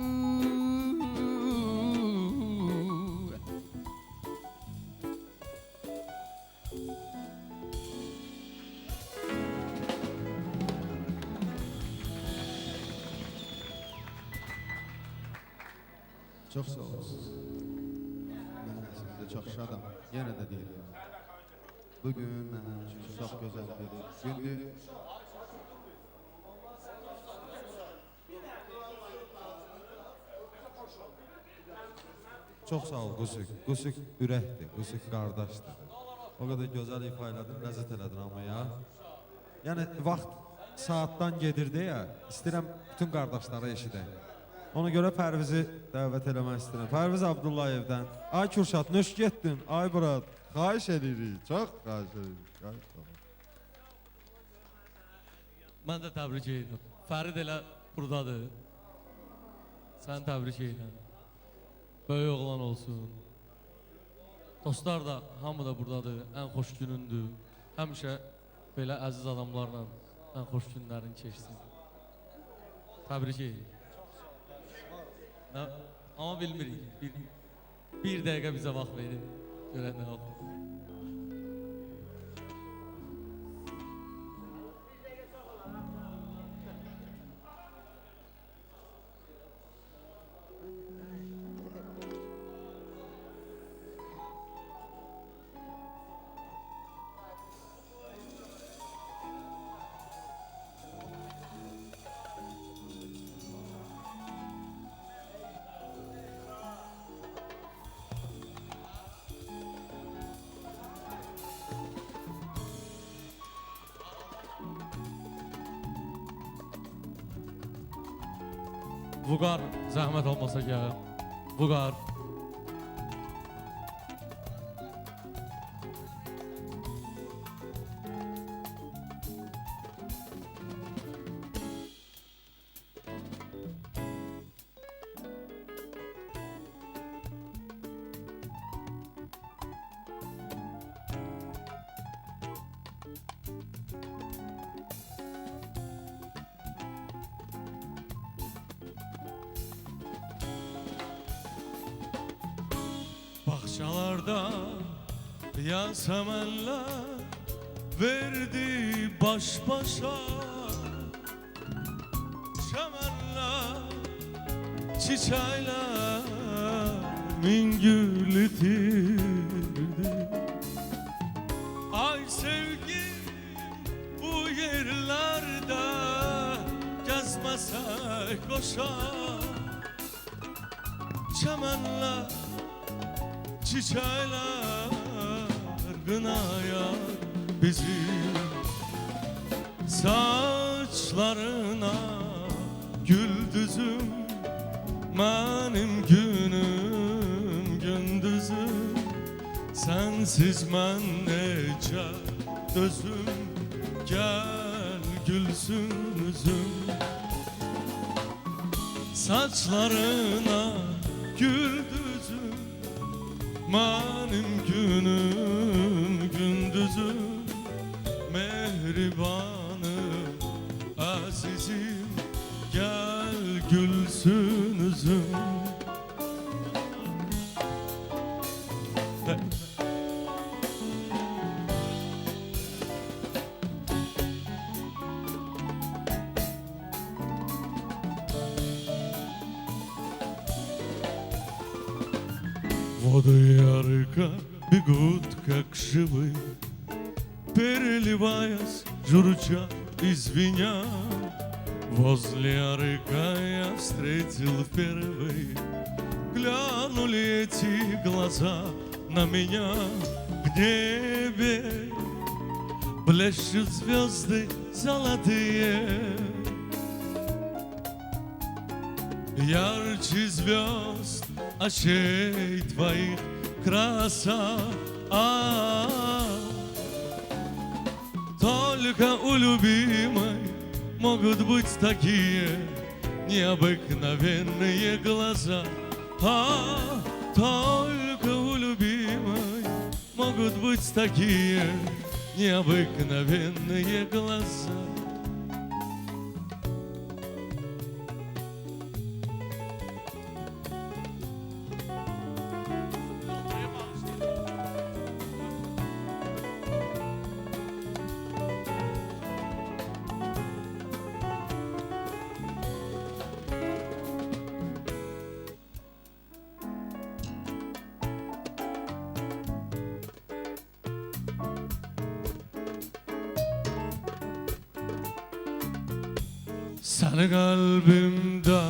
Çok sağ olun. Ben de size çox şadam. Yenə də deyirəm. Bugün mənim üçün çox gözəl bir gündür. Çox sağ ol Qusuk. Qusuk ürəkdir, Qusuk qardaşdır. O qədər gözəl ifa elədin, ləzzət elədin hamıya. Yəni vaxt saatdan gedirdi ya, istəyirəm bütün qardaşlara eşidək. Ona görə Pərvizi dəvət eləmək istəyirəm. Pərviz Abdullayevdən. Ay Kürşad, nöş getdin? Ay Murad, xahiş edirik, çox xahiş edirik. Mən də təbrik edirəm. Fərid elə buradadır. Sən təbrik edirəm. Böyük oğlan olsun. Dostlar da, hamı da buradadır. Ən xoş günündür. Həmişə belə əziz adamlarla ən xoş günlərin keçsin. Təbrik edirəm. Amma bilmirik. Bir dəqiqə bizə vaxt verin. Görən nə olur. Vüqar zəhmət olmasa gəl. Vüqar. Bahçalarda yasemenler verdi baş başa. Çemenler, çiçekler mingülüdürdi. Ay sevgim bu yerlerde gezmesek koşa. Çemenler, çiçekler kınayar bizi. Saçlarına güldüzüm, benim günüm gündüzüm. Sensiz mən necə dözüm, gel gülsün üzüm. Saçlarına güldüzüm, benim günüm gündüzüm. Mehribanım azizim, gel gülsün üzüm. Воды ярко бегут, как живые, переливаясь, журча и звеня. Возле ярыка я встретил впервые. Глянули эти глаза на меня. В небе блещут звезды золотые. Ярче звезд очей твоих краса. Только у любимой могут быть такие необыкновенные глаза. Только у любимой могут быть такие необыкновенные глаза. Səni qəlbimdə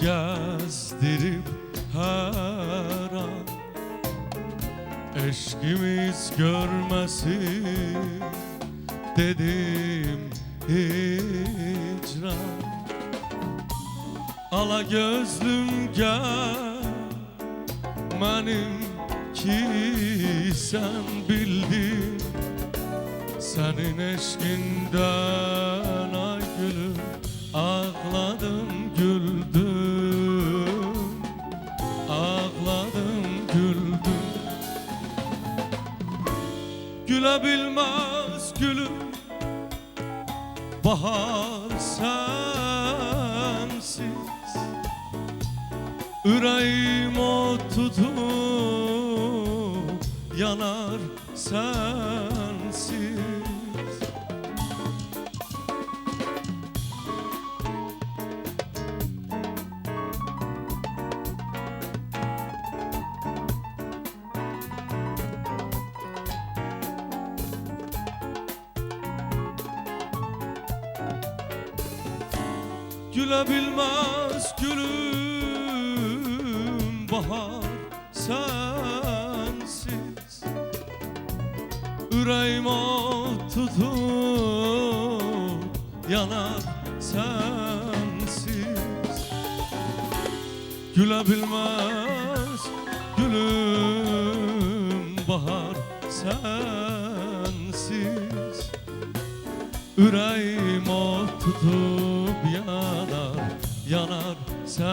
gəzdirib hər an eşqimiz görməsin dedim hicran Ala gözlüm gəl mənim ki sən bildin Sənin eşqindən ay gülüm ağladım güldüm Ağladım güldüm Gülə bilməz gülüm bahar sensiz Ürəyim o tutup yanar sensiz Gülə bilməz gülüm bahar sensiz Ürəyim o tutup yanar sensiz Gülə bilməz gülüm bahar sensiz Ürəyim o tutup yanar, yanar sensiz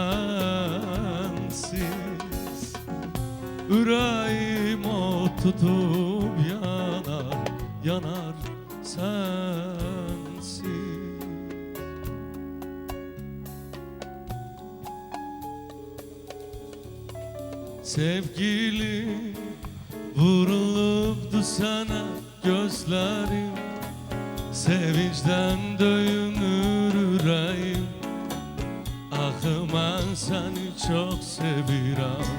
Ürəyim o tutup yanar, yanar sensiz Sevgilim vurulubdu sana gözlerim Sevincdən döyünür ürəyim Axı mən səni çox sevirəm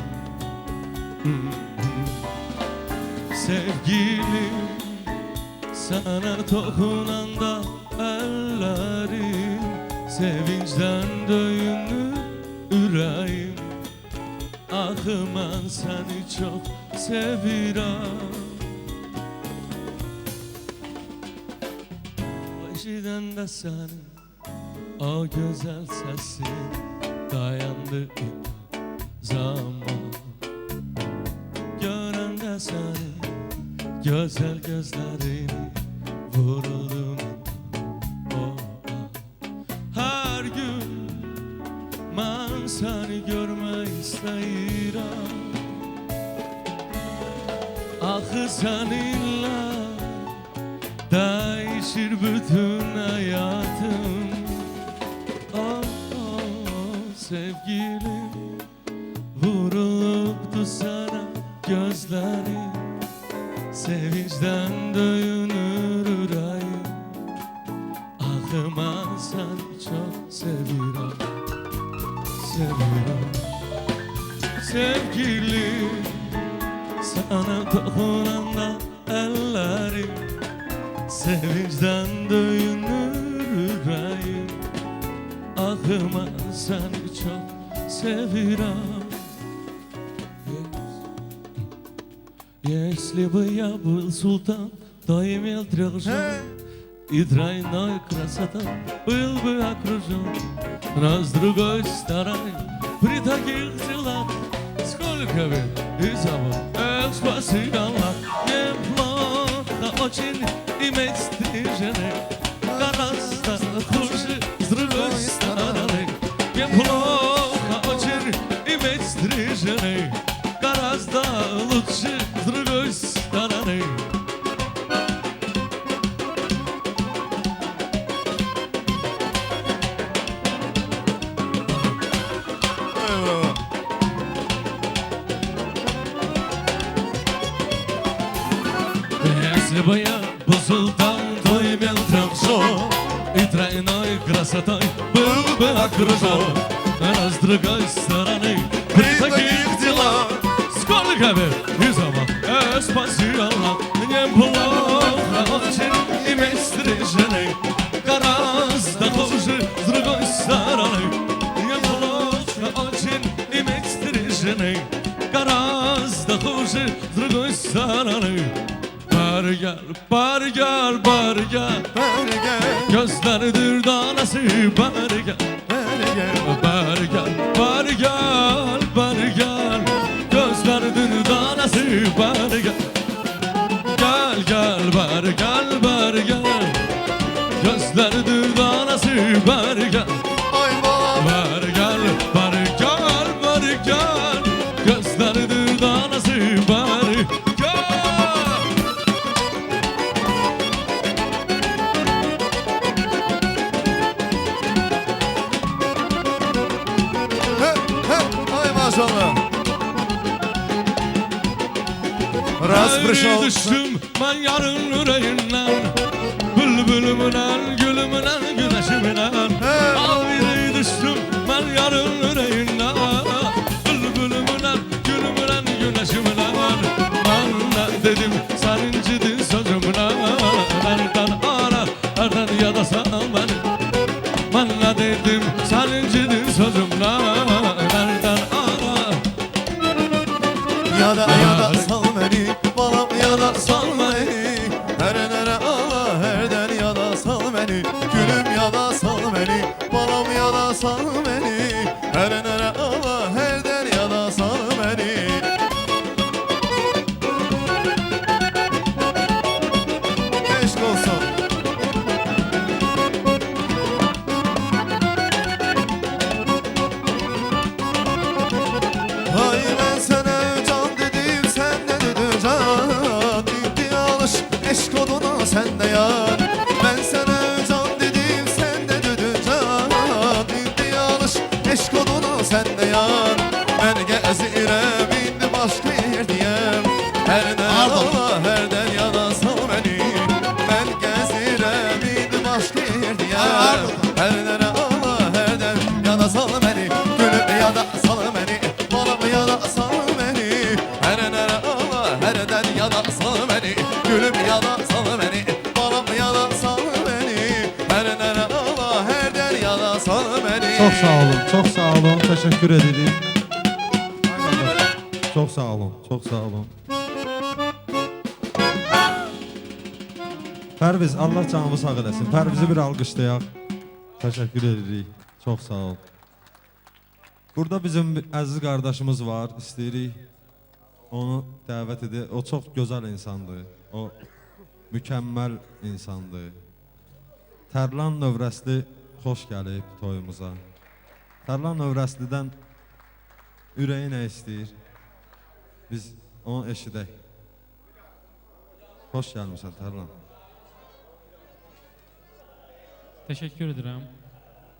Sevgilim sənə toxunanda əllərim Sevincdən döyünür ürəyim Axı mən səni çox sevirəm Eşidəndə sənin o gözəl səsi dayandı zaman Görəndə sənin gözəl gözlərini vuruldum Hər gün mən səni görmək istəyirəm Axı səninlə değişir bütün hayatım Sevgilim vurulubdu sana gözlerim Sevincdən döyünür ürəyim Axı mən səni çox sevirəm Sevirəm Sevgilim sana toxunanda əllərim Sevincdən döyünür ürəyim Axı mən səni çox sevirəm Если бы я был султан, то имел 3 жен И тройной красотой был бы окружен Но с другой стороны, при таких делах Сколько ведь и забот, эх, спаси Allah Неплохо очень иметь 3 жены Гораздо хуже с другой стороны Неплохо очень иметь 3 жены Гораздо лучше с другой стороны Если бы я был султан, то имел 3 жен И тройной красотой был бы окружен Но с другой стороны, при таких делах Сколько ведь и забот, спаси Allah Неплохо очень иметь 3 жены Гораздо Qarazda xoşu zırqoy saranı Bar gel, bar gel, bar gel Bəri gəl, Gözləri dürdanası bar gel bəri gəl Bar gel, bar gel, bar gel Gözləri dürdanası bar gel Gel, gel, bar gel, bar gel Gözləri dürdanası bar gel Ay balam Bar gel, bar gel, bar gel Gözləri dürdanası bar gel Ay maşallah Rast prişol düştüm ben yarın yüreğinden Bülbülümden, gülümden, güneşimden Ayrı düştüm ben yarın yüreğinden Bülbülümden, gülümden, güneşimden Ben ne dedim sen incidin sözümden Nereden ara, nereden yadasan beni Ben ne dedim sen incidin sözümden Nereden ara Ya da sal beni Balam ya da sal beni Her nere Allah herden ya da sal beni Gülüm ya da sal beni Balam ya da sal beni Her nere Allah herden ya da sal beni Eşk olsun Hay ben sana can dedim sen de dedin can İndi alış eşk oduna sen de yan Ben sana can dedim sen de dedin can İndi alış eşk oduna sen de yan Ben gezirem indi başka yer diyem Her ne Allah herden yana sal beni Ben gezirem indi başka yer diyem Her ne Allah herden yana sal beni Gülüm ya da sal beni Balam ya da sal beni Her nere Allah herden ya da sal beni Gülüm ya da sal beni Balam ya da sal beni Her nere Allah herden ya da sal beni Çok sağ olun, çok sağ olun. Teşekkür ederim. Çok sağ olun, çok sağ olun. Pərviz, Allah canımı sağ eləsin. Pərvizi bir alqışlayaq. Teşekkür edirik. Çok sağ ol. Burada bizim bir əziz qardaşımız var. İstəyirik onu dəvət edək. O çox gözəl insandır. O mükəmməl insandır. Tərlan Növrəsli xoş gəlib toyumuza. Tərlan Növrəslidən ürəyi nə istəyir? Biz onu eşidək. Xoş gəlmişsən Tərlan. Teşekkür ederim.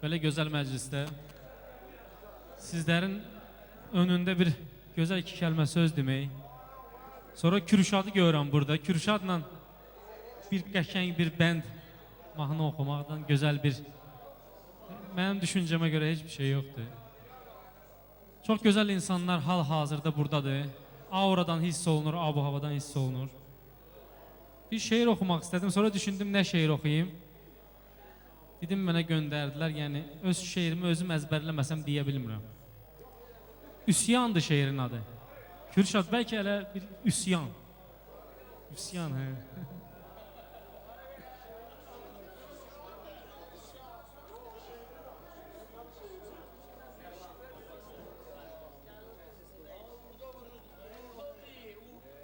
Böyle güzel mecliste sizlerin önünde bir güzel iki kelime söz demeyi. Sonra Kürşadı görürəm burada. Kürşadla bir qəşəng bir bənd mahnı oxumaqdan güzel bir benim düşünceme göre hiçbir şey yoktu. Çok güzel insanlar hal-hazırda buradadır. Auradan hiss olunur, abu-havadan hiss olunur. Bir şeir okumak istedim. Sonra düşündüm ne şeir okuyayım. Dedim mənə göndərdilər. Yəni öz şeirimi özüm əzbərləməsəm deyə bilmirəm. Üsyandır şeirin adı. Kürşad bəlkə elə bir üsyan. Üsyan, hə.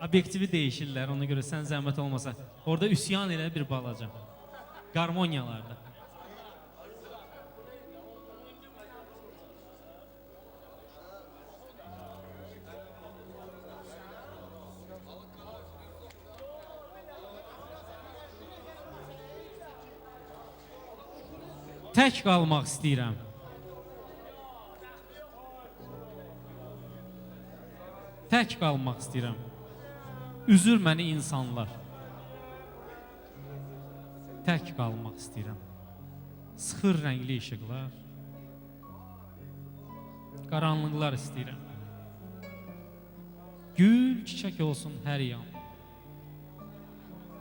Obyektivi değişirlər, ona görə sən zəhmət olmasa. Orada üsyan elə bir balaca. Qarmoniyalarda. Tək qalmaq istəyirəm. Tək qalmaq istəyirəm. Üzür məni insanlar. Tək qalmaq istəyirəm. Sıxır rəngli işıqlar. Qaranlıqlar istəyirəm. Gül, çiçək olsun hər yan.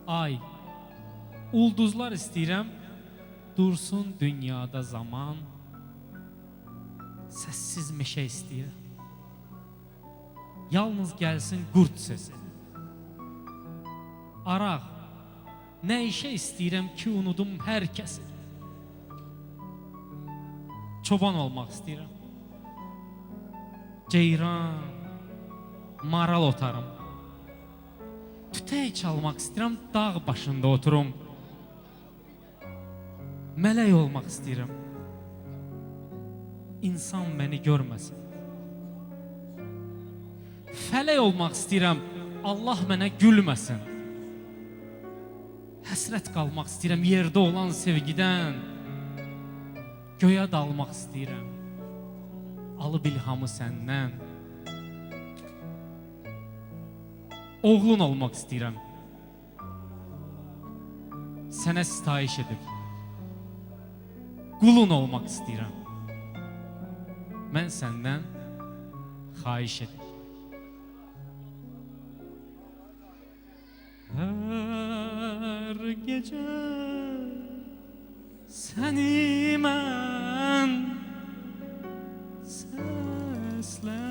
Ay, ulduzlar istəyirəm. Dursun dünyada zaman. Səssiz meşə istəyirəm. yalnız gəlsin qurd səsi. Araq, nə işə istəyirəm ki, unudum hər kəsi. Çoban olmaq istəyirəm. Ceyran, maral otarım. Tütək çalmaq istəyirəm, dağ başında oturum. Mələk olmaq istəyirəm. İnsan məni görməsin. Fələk olmaq istəyirəm, Allah mənə gülməsin. Həsrət qalmaq istəyirəm yerdə olan sevgidən. Göyə dalmaq istəyirəm, alıb ilhamı səndən. Oğlun olmaq istəyirəm, sənə sitayiş edib. Qulun olmaq istəyirəm, mən səndən xahiş edib. Hər gecə səni mən səslədim.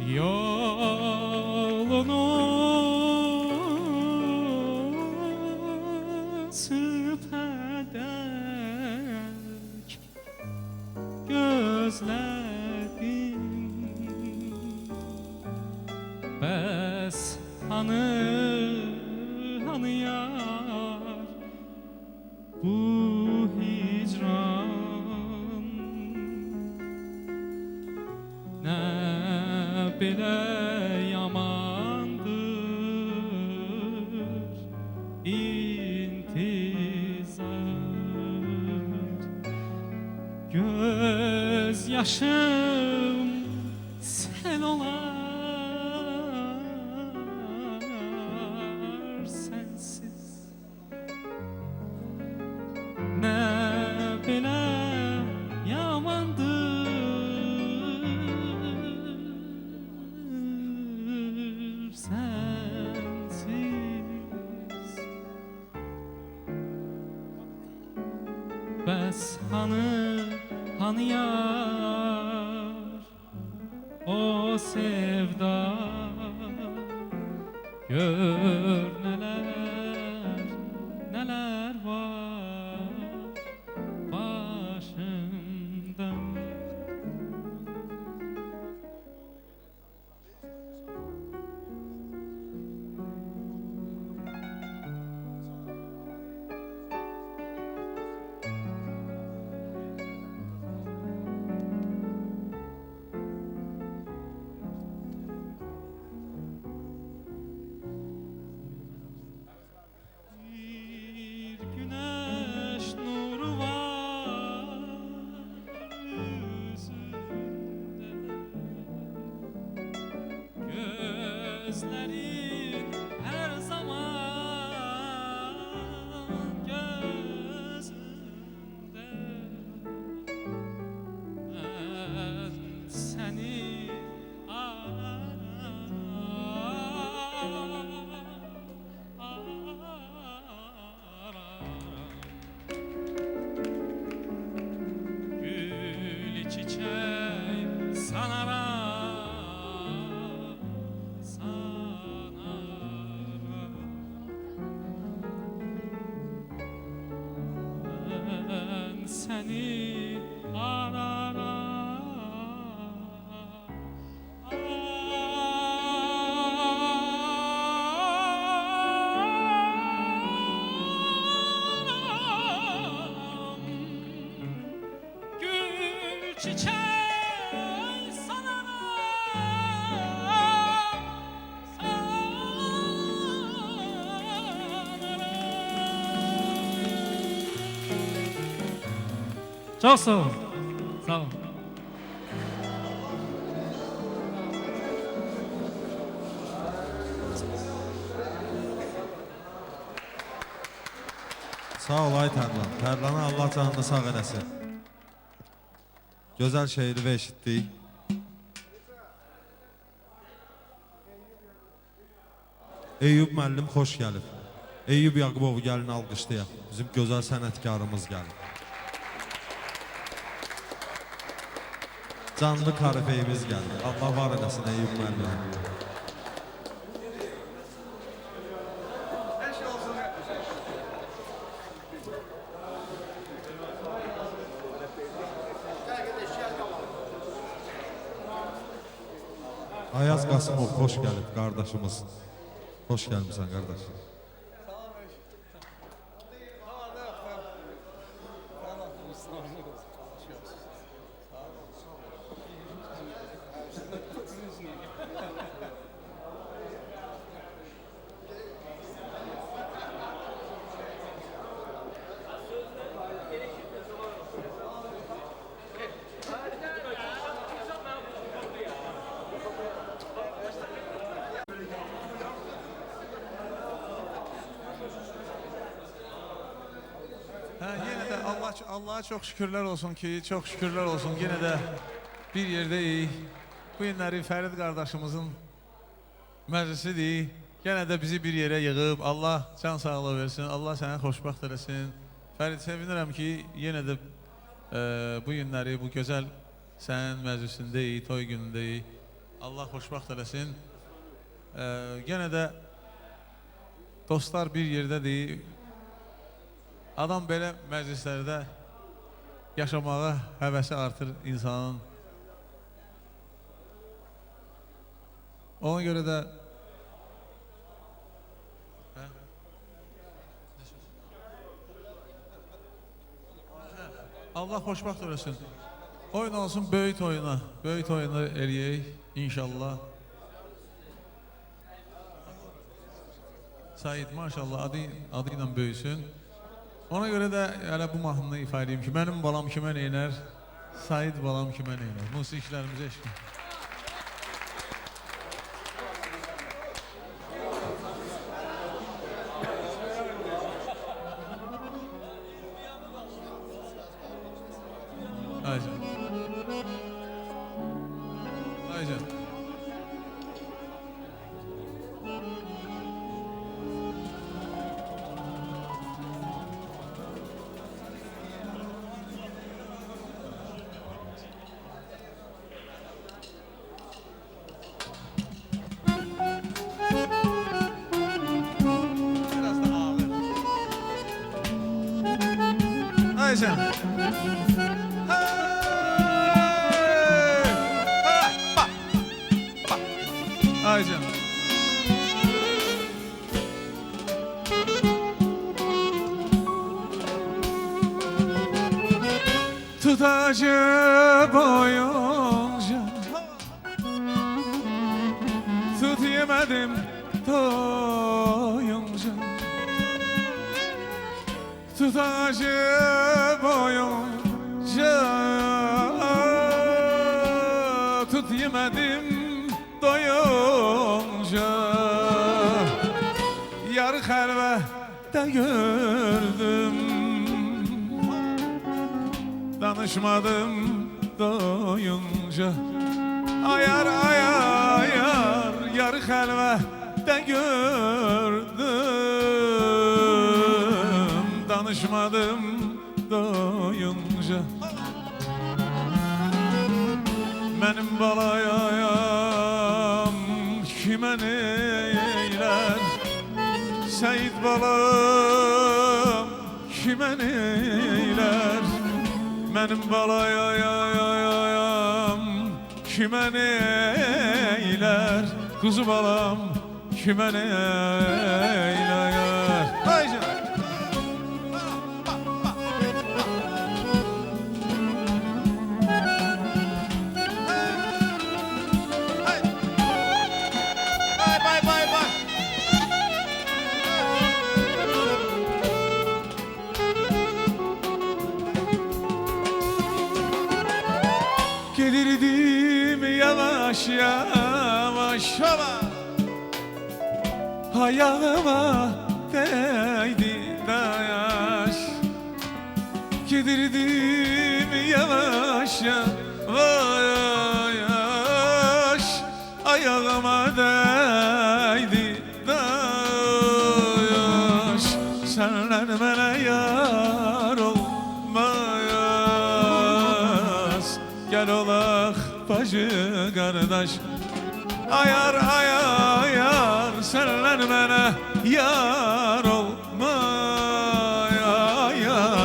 Yolunu süpədək gözlədim. Bəs hanı yar bu hicran, nə belə yamandır intizar. Göz yaşım sel olar sensiz. Nə belə yamandır sensiz. Bəs hanı yar o sevda, gör neler var başımda. Bir güneş nuru var yüzünde, gözlerin her zaman gözümde. Ben seni gül çiçeği sanaram, ben seni gül çiçeği sanaram, Çok sağ olun. Sağ olun. Sağ ol ay Tərlan. Tərlanı Allah canını sağ eləsin. Gözəl şeiri və eşitdik. Eyüp müəllim xoş gəlib. Eyüp Yaqubovu gəlin alqışlayaq. Bizim gözəl sənətkarımız gəlib. canlı karifeyimiz gəldi. Allah var eləsin Eyüp müəllim. Ayaz Qasımov xoş gəlib qardaşımız. Xoş gəlmisən qardaşım. Yenə də Allah'a çox şükürlər olsun ki, çox şükürlər olsun. Yenə də bir yerdəyik. Bu günləri Fərid qardaşımızın məclisidir. Yenə də bizi bir yerə yığıb, Allah can sağlığı versin, Allah səni xoşbaxt eləsin. Fərid, sevinirəm ki, yenə də bu günləri, bu gözəl sənin məclisindəyik, toy günündəyik. Allah xoşbaxt eləsin. Yenə də dostlar bir yerdədir. Adam belə məclislərdə yaşamağa həvəsi artır insanın. Ona görə də Allah xoşbaxt eləsin. Oyun olsun böyük oyuna, böyük oyunu eləyək inşallah. Said maşallah adı ilə böyüsün. Ona görə də hələ bu mahnını ifa edeyim ki, mənim balam kimə neynər, Said balam kimə neynər. Musiqiçilərimizi eşkin. Aycan. Aycan. Aycan. Aycan. Tutacı boyunca tut yemedim doyunca tutacı boyunca tut yemedim doyunca yar xəlvətdə gördüm danışmadım doyunca ayar ayar yar xəlvətdə gördüm danışmadım doyunca mənim balayayam kimə neylər Seyid balam kimə neylər mənim balayayam kimə neylər kuzu balam kimə neylər Aycan Gelirdim yavaş yavaş ayağıma değdi dayaş Gelirdim yavaş yavaş ayağıma değdi dayaş Senler bana yar olmayas Gel olaq bacı qardaş Ayar ayar sənlər mənə yar olma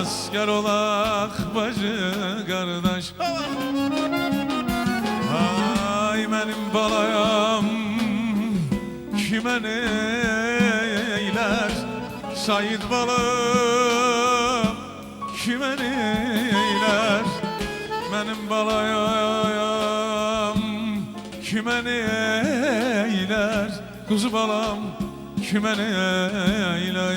Askar olaq bacı qardaş Ay mənim balayam kimə neylər Said balım kimə neylər Mənim balayam kimə neylər Kuzu balam kimə neylər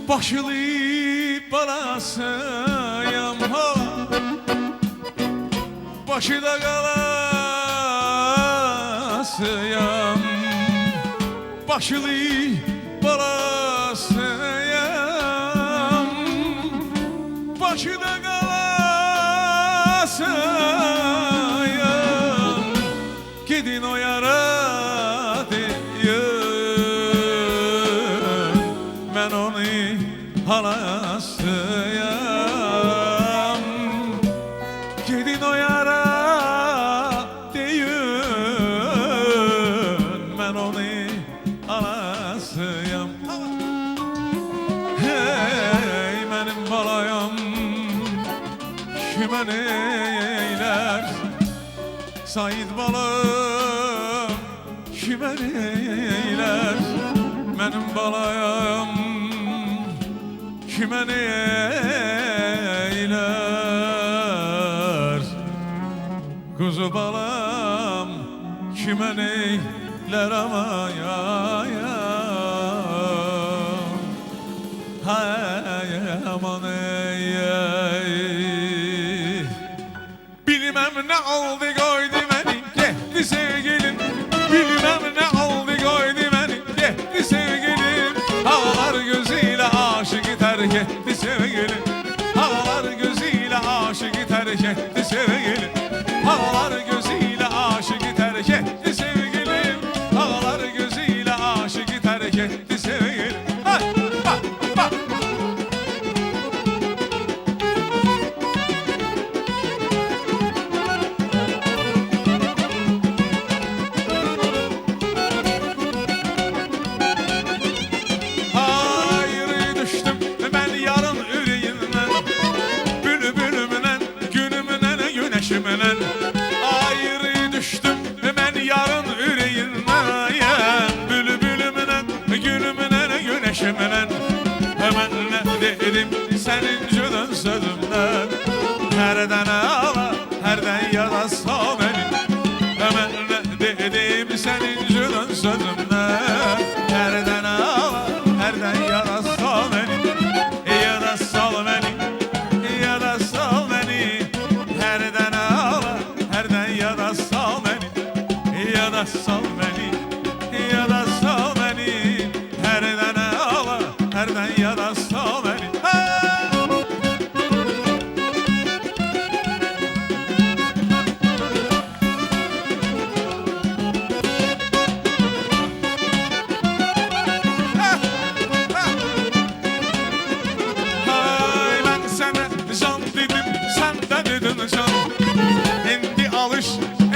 Başılı balasıyam Başıda kalasıyam Başılı balasıyam Başıda kalasıyam Gidin o yara Ben onu halasıyam Gidin o yara deyin Ben onu halasıyam Hey benim balayam kime neyler Said balım kime neyler Benim balayam kime neyler Kuzu balam kime neyler ama ya Hay aman ey Bilmem ne oldu koydu beni gitti sevgilim Bilmem ne oldu koydu beni gitti sevgilim Havalar gözüyle aşık terk etti sevgilim Havalar gözüyle aşık terk etti sevgilim Havalar gözüyle aşık terk etti sevgilim Havalar gözüyle aşık terk etti sevgilim Bak bak Ayrı düştüm ben yarın yüreğinden Bülbülümden, gülümden, güneşimden Hemen ne dedim senin cüdün sözümden Herden ağla, herden yarasa beni Hemen ne dedim senin cüdün sözümden Herden ağla, herden yarasa beni Ya da sal beni, ya da sal beni Herden ya da sal beni Ya da sal beni Ya da sal beni Herden ağla Herden ya da sal beni Hay ben sana can dedim sen de dedin can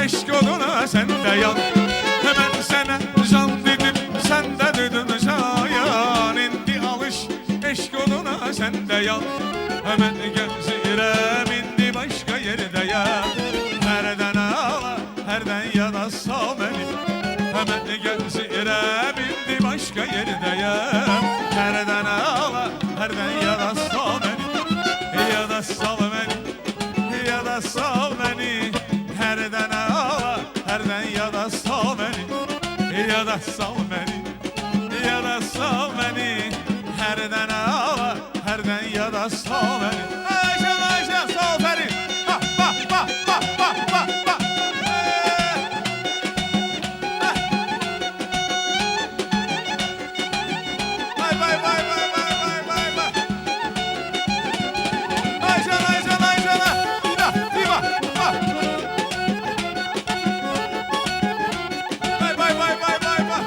Eşk oluna sen de yan Hemen sana can dedim sen de dedin can İndi alış eşk oluna sen de yan Hemen gözürem indi başka yerde ya Herden ağla herden ya da sal beni Hemen gözürem indi başka yerde ya Herden ağla herden ya da sal beni Ya da sal beni Ya da sal beni Herden yada sal məni, yada sal məni. Hərdən ala, hərdən yada sal məni. Ayşən, Ayşən, sal Fərid. Bax, bax, bax, bax, bax, bax, bax. Vay, vay, vay, vay, vay, vay, vay, vay. Ayşən, Ayşən, Ayşən, diva, diva, bax. Vay, vay, vay, vay, vay, vay.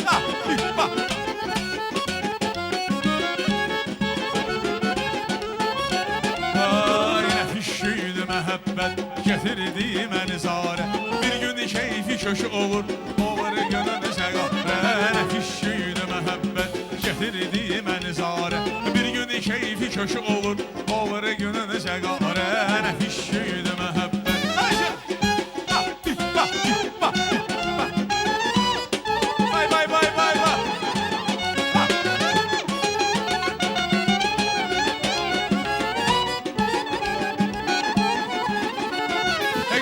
Ah, bax. Məhəbbət gətirdi məni zarə. Bir gün keyfi köşü olur, olur gönül səqarə. Fişküydü məhəbbət gətirdi məni zarə. Bir gün keyfi köşü olur, olur gönül səqarə. Fişküydü məhəbbət. Ayşə! Bax, bax, bax, bax. Vay, vay, vay, vay, vay.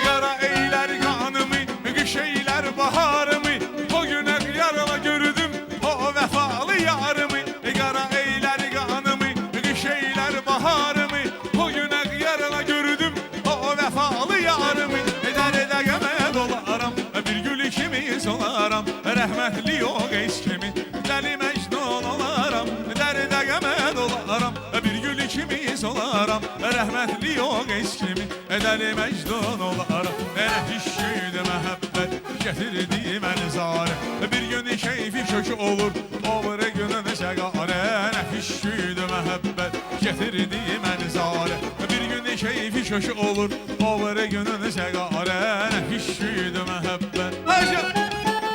Qara eylər qanımı, qış eylər baharımı. O günə qıyarla gördüm o vəfalı yarımı. Qara eylər qanımı, qış eylər baharımı. O günə qıyarla gördüm o vəfalı yarımı. Dərdə qəmə dolaram, bir gül kimi solaram. Rəhmətli o qeys kimi, dəli məcnun olaram. Dərdə qəmə dolaram, bir gül kimi solaram. Rəhmətli o qeys kimi, dəli məcnun olaram. Mənə fişküydü məhəbbət gətirdi məni zarə. Bir gün keyfi kökü olur, olur günün səqarə. Nə fişküydü məhəbbət gətirdi məni zarə. Bir gün keyfi kökü olur, olur günün səqarə. Nə fişküydü məhəbbət. Ayşə!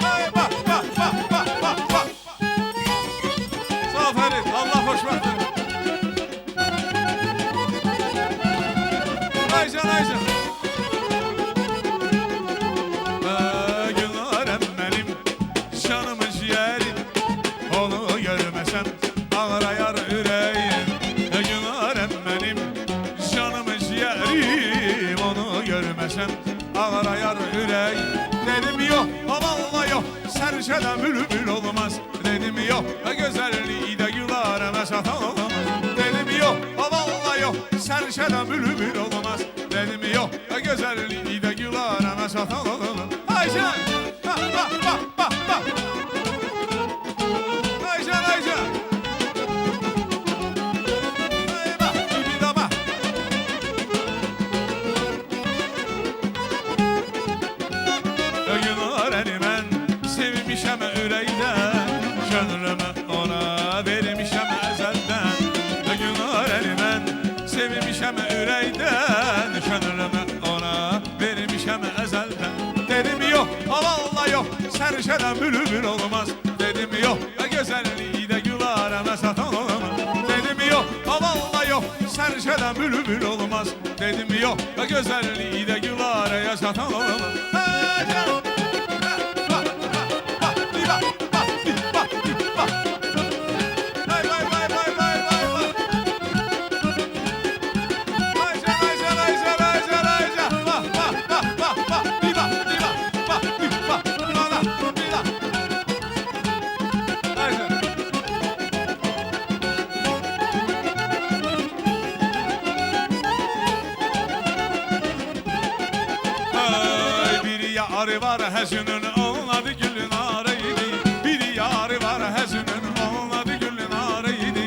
Ay, bax, bax, bax, bax, bax, bax. Sağ ol Fərid, Allah xoşbəxt verir. Ayşən, Ayşən. Günlarım mənim, canımı ciğerim. Onu görməsəm ağrayar ürəyim. Günlarım mənim, canımı ciğerim. Onu görməsəm ağrayar ürəyim. Dedim yox, vallahi yox, sərçədən bülbül olmaz. Dedim yox, gözəlliyi də gülarə məsatan olmaz. Dedim yox, vallahi yox, sərçədən bülbül olmaz. Dedim yox, gözəlliyi də gülarə məsatan olmaz. Ayşən, bax, bax, bax, bax, bax. Ayşən, Ayşən. Ay, bax, bir də bax. Günlərəni mən sevmişəm ürəkdən, könlümü ona vermişəm əzəldən. Günlərəni mən sevmişəm ürəkdən, könlümü ona vermişəm əzəldən. Dedim yox, vallahi yox, sərçədən bülbül olmaz. Dedim yox, gözəlliyi də gülarə məsatan olmaz. Dedim yox, vallahi yox, sərçədən bülbül olmaz. Dedim yox, gözəlliyi də gülarə yaşatan olmaz. Yarı var həzünün, onun adı gülün arıydı. Bir yarı var həzünün, onun adı gülün arıydı.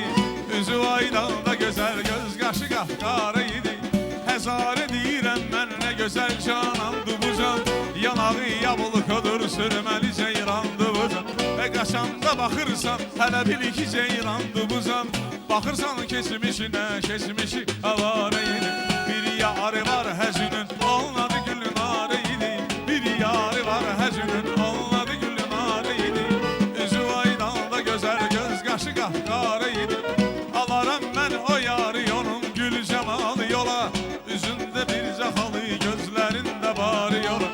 Üzü aydanda gözəl, göz qaşı qapqarıydı. Həzarı deyirəm mən, nə gözəl canandı bu can. Yanağı yabılıqıdır, sürməli ceyrandı bu can. Qaçanda baxırsan, hələ bil ki ceyrandı bu can. Baxırsan keçmişinə, keçmişi avarıydı. Bir yarı var həzünün, onun adı gülün arıydı. Bir yarı var həzünün, onun adı gülün arıydı. Üzü aydanda gözəl, göz qaşı qapqarıydı. Alaram mən o yarı, onun gül cəmalı yola. Üzündə bir cahalı, gözlərində barı yola.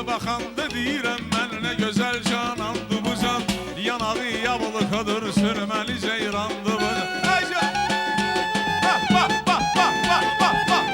Baxanda deyirəm mən, nə gözəl canandı bu can. Yanağı yabılıqıdır, sürməli ceyrandı bu can. Ayşə! Bax, bax, bax, bax, bax, bax, bax.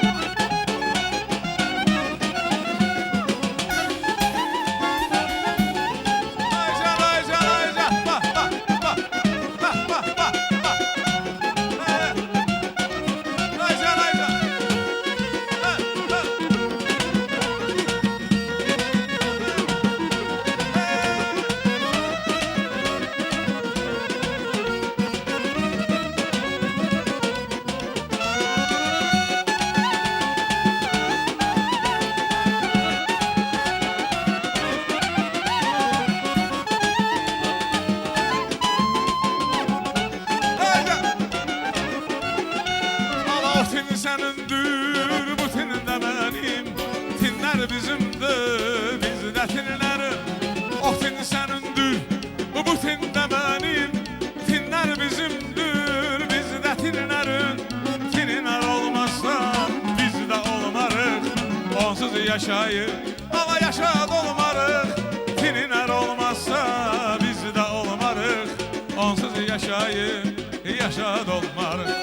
tinlər bizimdir, bizdə tinlərin. O tin sənindir, bu tin də mənim. Tinlər bizimdir, bizdə tinlərin. Tinlər olmazsa biz də olmarıq. Onsuz yaşayır, ama yaşad olmarıq. Tinlər olmazsa biz də olmarıq. Onsuz yaşayır, yaşad olmarıq.